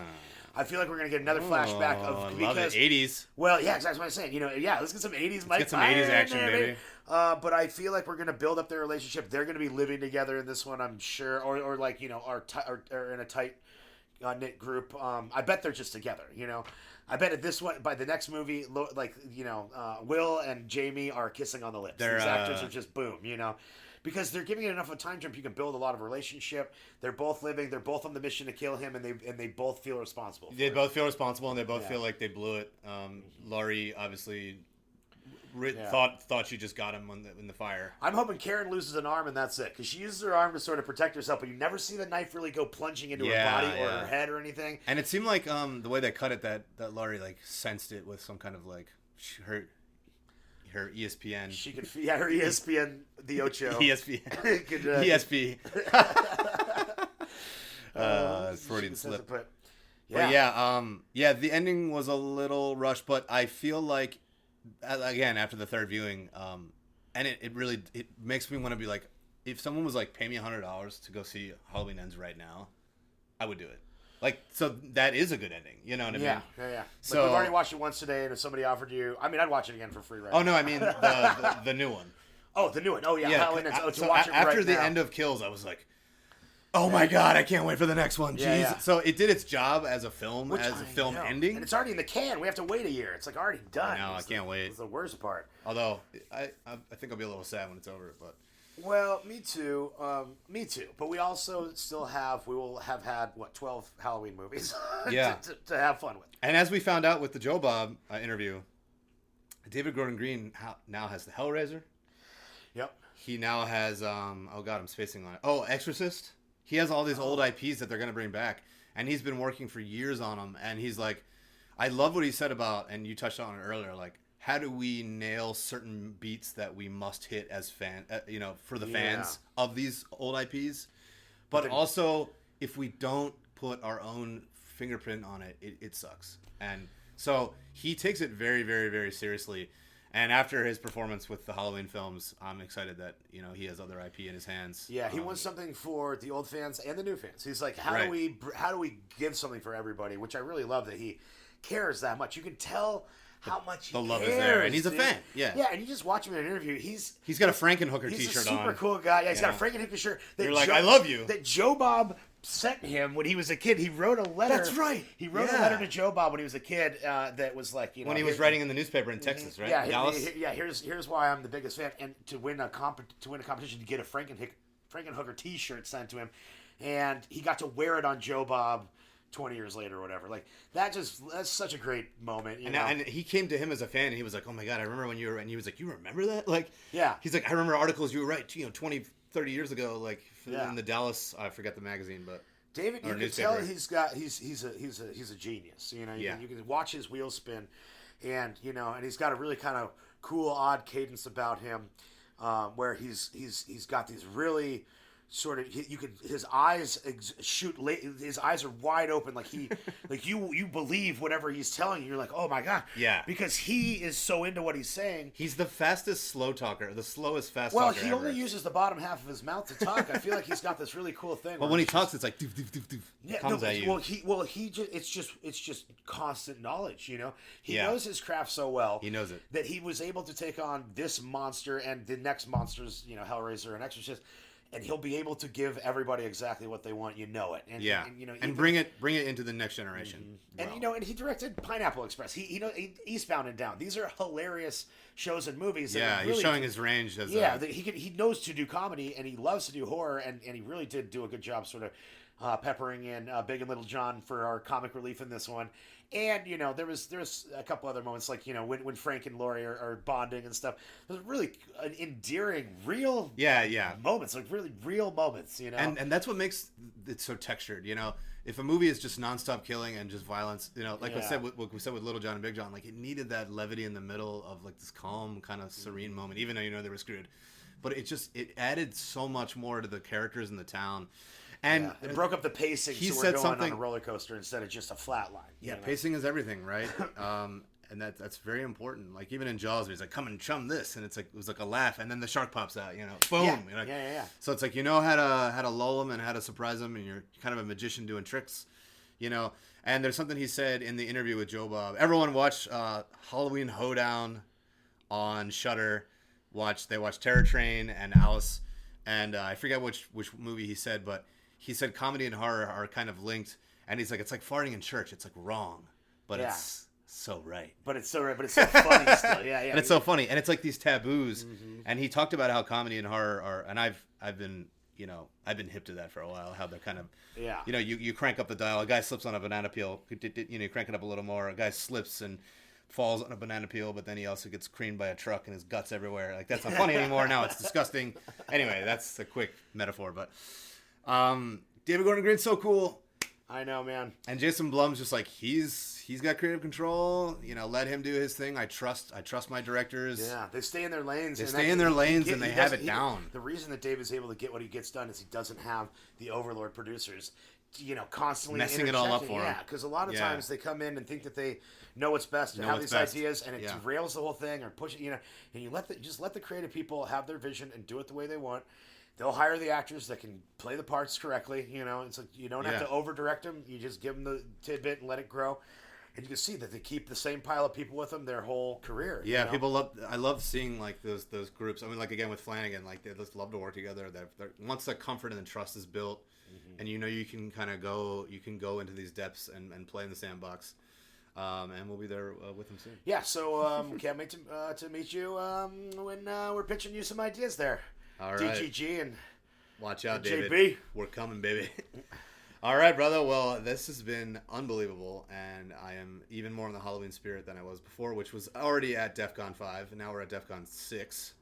I feel like we're gonna get another flashback of love it. 80s. Well, yeah, exactly what I'm saying. Let's get some 80s. Let's get some 80s action, baby. But I feel like we're gonna build up their relationship. They're gonna be living together in this one, I'm sure, or like or in a tight knit group. I bet they're just together. I bet at this one, by the next movie, Will and Jamie are kissing on the lips. These actors are just boom. Because they're giving it enough of a time jump, you can build a lot of relationship. They're both living. They're both on the mission to kill him, and they both feel responsible. They both feel responsible, and they both feel like they blew it. Laurie obviously thought she just got him in the fire. I'm hoping Karen loses an arm and that's it, because she uses her arm to sort of protect herself, but you never see the knife really go plunging into her body or her head or anything. And it seemed like the way they cut it, that Laurie sensed it with some kind of her ESPN. She could, her ESPN, the Ocho. ESPN. ESP. Freudian slip. But the ending was a little rushed, but I feel like, again, after the third viewing, and it really makes me want to be like, if someone was like, pay me $100 to go see Halloween Ends right now, I would do it. So that is a good ending. You know what I mean? Yeah. So we've already watched it once today, and if somebody offered you... I mean, I'd watch it again for free right now. Oh, no, I mean the new one. Oh, the new one. Oh, yeah. Halloween Ends. So after the end of Kills, I was like, oh my God, I can't wait for the next one. Jeez. Yeah. So it did its job as a film, ending. And it's already in the can. We have to wait a year. It's already done. No, I can't wait. It's the worst part. Although, I think I'll be a little sad when it's over, but... Well, me too. But we also we will have had, 12 Halloween movies to have fun with. And as we found out with the Joe Bob interview, David Gordon Green now has the Hellraiser. Yep. He now has, I'm spacing on it. Oh, Exorcist. He has all these old IPs that they're going to bring back. And he's been working for years on them. And he's like, I love what he said about, and you touched on it earlier, how do we nail certain beats that we must hit as for the fans of these old IPs? But also, if we don't put our own fingerprint on it, it sucks. And so he takes it very, very, very seriously. And after his performance with the Halloween films, I'm excited that he has other IP in his hands. Yeah, he wants something for the old fans and the new fans. He's like, how do we give something for everybody? Which I really love that he cares that much. You can tell how much he the love cares, is there, and he's dude. a fan. Yeah, yeah, and you just watch him in an interview. He's got a Frankenhooker He's T-shirt a super on. cool guy. Yeah, he's got a Frankenhooker shirt. You're like, I love you. That Joe Bob sent him when he was a kid. He wrote a letter. That's right. He wrote a letter to Joe Bob when he was a kid. That was like, when he was writing in the newspaper in Texas, right? Yeah, Dallas. Here's why I'm the biggest fan. And to win a competition, to get a Frankenhooker T-shirt sent to him, and he got to wear it on Joe Bob 20 years later or whatever. Like that's such a great moment. And he came to him as a fan, and he was like, "Oh my god, I remember when you were," and he was like, "You remember that?" Like, yeah. He's like, "I remember articles you would write, 20, 30 years ago, like in the Dallas. I forget the magazine, but." David, you can tell he's a genius. You can watch his wheels spin, and and he's got a really kind of cool, odd cadence about him, where he's got these really sort of his eyes shoot. His eyes are wide open, like you believe whatever he's telling you. You're like, oh my god, yeah, because he is so into what he's saying. He's the fastest slow talker, the slowest fast talker. Well, he only uses the bottom half of his mouth to talk. I feel like he's got this really cool thing. But when he talks, it's like doof, doof, doof, doof. Yeah, comes at you. It's just constant knowledge. He knows his craft so well. He knows it that he was able to take on this monster and the next monsters. Hellraiser and Exorcist. And he'll be able to give everybody exactly what they want. And bring it into the next generation. Mm-hmm. And he directed Pineapple Express. He Eastbound and Down. These are hilarious shows and movies. Yeah, he's showing his range. He knows to do comedy and he loves to do horror, and he really did do a good job, sort of peppering in Big and Little John for our comic relief in this one. And there's a couple other moments, like when Frank and Laurie are bonding and stuff. There's really endearing, real moments, like really real moments. And that's what makes it so textured. If a movie is just nonstop killing and just violence, like I said, what we said with Little John and Big John, like it needed that levity in the middle of like this calm, kind of serene moment, even though they were screwed. But it added so much more to the characters in the town. And it broke up the pacing, so we're going on a roller coaster instead of just a flat line. Yeah, pacing is everything, right? And that's very important. Like even in Jaws, he's like, "Come and chum this," and it was like a laugh, and then the shark pops out, boom. Yeah. So it's like how to lull him and how to surprise him, and you're kind of a magician doing tricks, And there's something he said in the interview with Joe Bob. Everyone watch Halloween Hoedown on Shudder. They watch Terror Train and Alice, and I forget which movie he said, but. He said comedy and horror are kind of linked, and he's like, it's like farting in church. It's like wrong, but it's so right. But it's so right. But it's so funny still. Yeah. And it's so funny, and it's like these taboos. Mm-hmm. And he talked about how comedy and horror are, and I've been hip to that for a while. How they're kind of you crank up the dial. A guy slips on a banana peel. You crank it up a little more. A guy slips and falls on a banana peel, but then he also gets creamed by a truck and his guts everywhere. Like that's not funny anymore. Now it's disgusting. Anyway, that's a quick metaphor, but. David Gordon Green's so cool. I know, man. And Jason Blum's just like he's got creative control. Let him do his thing. I trust my directors. Yeah, they stay in their lanes. And they have it down. The reason that David's able to get what he gets done is he doesn't have the overlord producers, constantly messing it all up for him. Yeah, because a lot of times they come in and think that they know what's best and have these ideas, and it derails the whole thing or push it. And you let the creative people have their vision and do it the way they want. They'll hire the actors that can play the parts correctly. It's like you don't have to over direct them. You just give them the tidbit and let it grow. And you can see that they keep the same pile of people with them their whole career. Yeah, people love. I love seeing like those groups. I mean, like again with Flanagan, like they just love to work together. Once the comfort and the trust is built, and you can kind of go into these depths and play in the sandbox. And we'll be there with them soon. Yeah, so can't wait to meet you when we're pitching you some ideas there. All right. DGG and watch out, David. JB. We're coming, baby. All right, brother. Well, this has been unbelievable, and I am even more in the Halloween spirit than I was before, which was already at DEF CON 5, and now we're at DEF CON 6.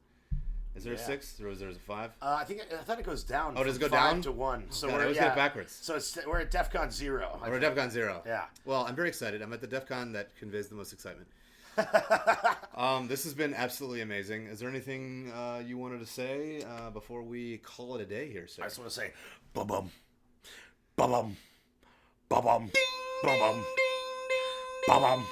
Is there a 6 or is there a 5? I thought it goes down. Oh, does it go 5 down to 1? So I always get it backwards. So we're at DEF CON 0. We're at DEF CON 0. Yeah. Well, I'm very excited. I'm at the DEF CON that conveys the most excitement. This has been absolutely amazing. Is there anything you wanted to say before we call it a day here, sir? I just want to say, bum-bum, bum-bum, bum-bum, bum-bum, bum-bum,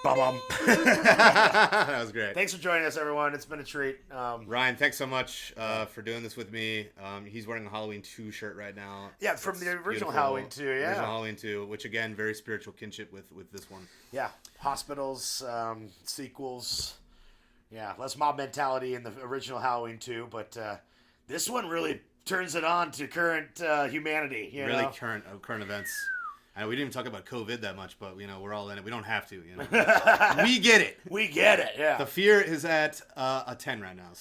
Bum. That was great. Thanks for joining us, everyone. It's been a treat. Ryan, thanks so much for doing this with me. He's wearing a Halloween 2 shirt right now. Yeah, from It's the original beautiful. Halloween 2, yeah. Original Halloween 2, which again, very spiritual kinship with this one. Yeah, hospitals, sequels. Yeah, less mob mentality in the original Halloween 2, but this one really turns it on to current humanity. You Really know? current events. And we didn't even talk about COVID that much, but we're all in it. We don't have to. We get it. We get it. Yeah. The fear is at a 10 right now.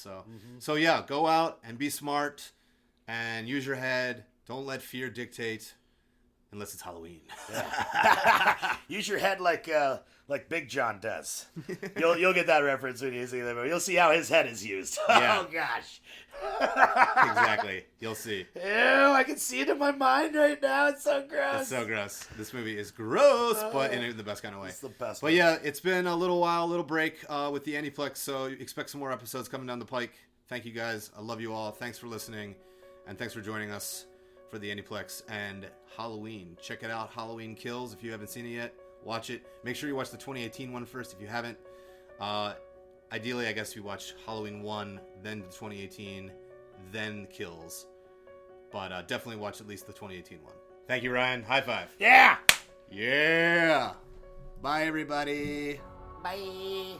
So yeah, go out and be smart and use your head. Don't let fear dictate, unless it's Halloween. Yeah. Use your head like Big John does. You'll get that reference when you see that movie. You'll see how his head is used. Yeah. Oh gosh. Exactly. You'll see. Ew, I can see it in my mind right now. It's so gross. It's so gross. This movie is gross, but in the best kind of way. It's the best. But yeah, it's been a little break with the AndyPlex, so expect some more episodes coming down the pike. Thank you guys. I love you all. Thanks for listening, and thanks for joining us for the AndyPlex and Halloween. Check it out, Halloween Kills. If you haven't seen it yet, watch it. Make sure you watch the 2018 one first if you haven't. Ideally, I guess we watch Halloween 1, then the 2018, then Kills. But definitely watch at least the 2018 one. Thank you, Ryan. High five. Yeah. Yeah. Bye, everybody. Bye.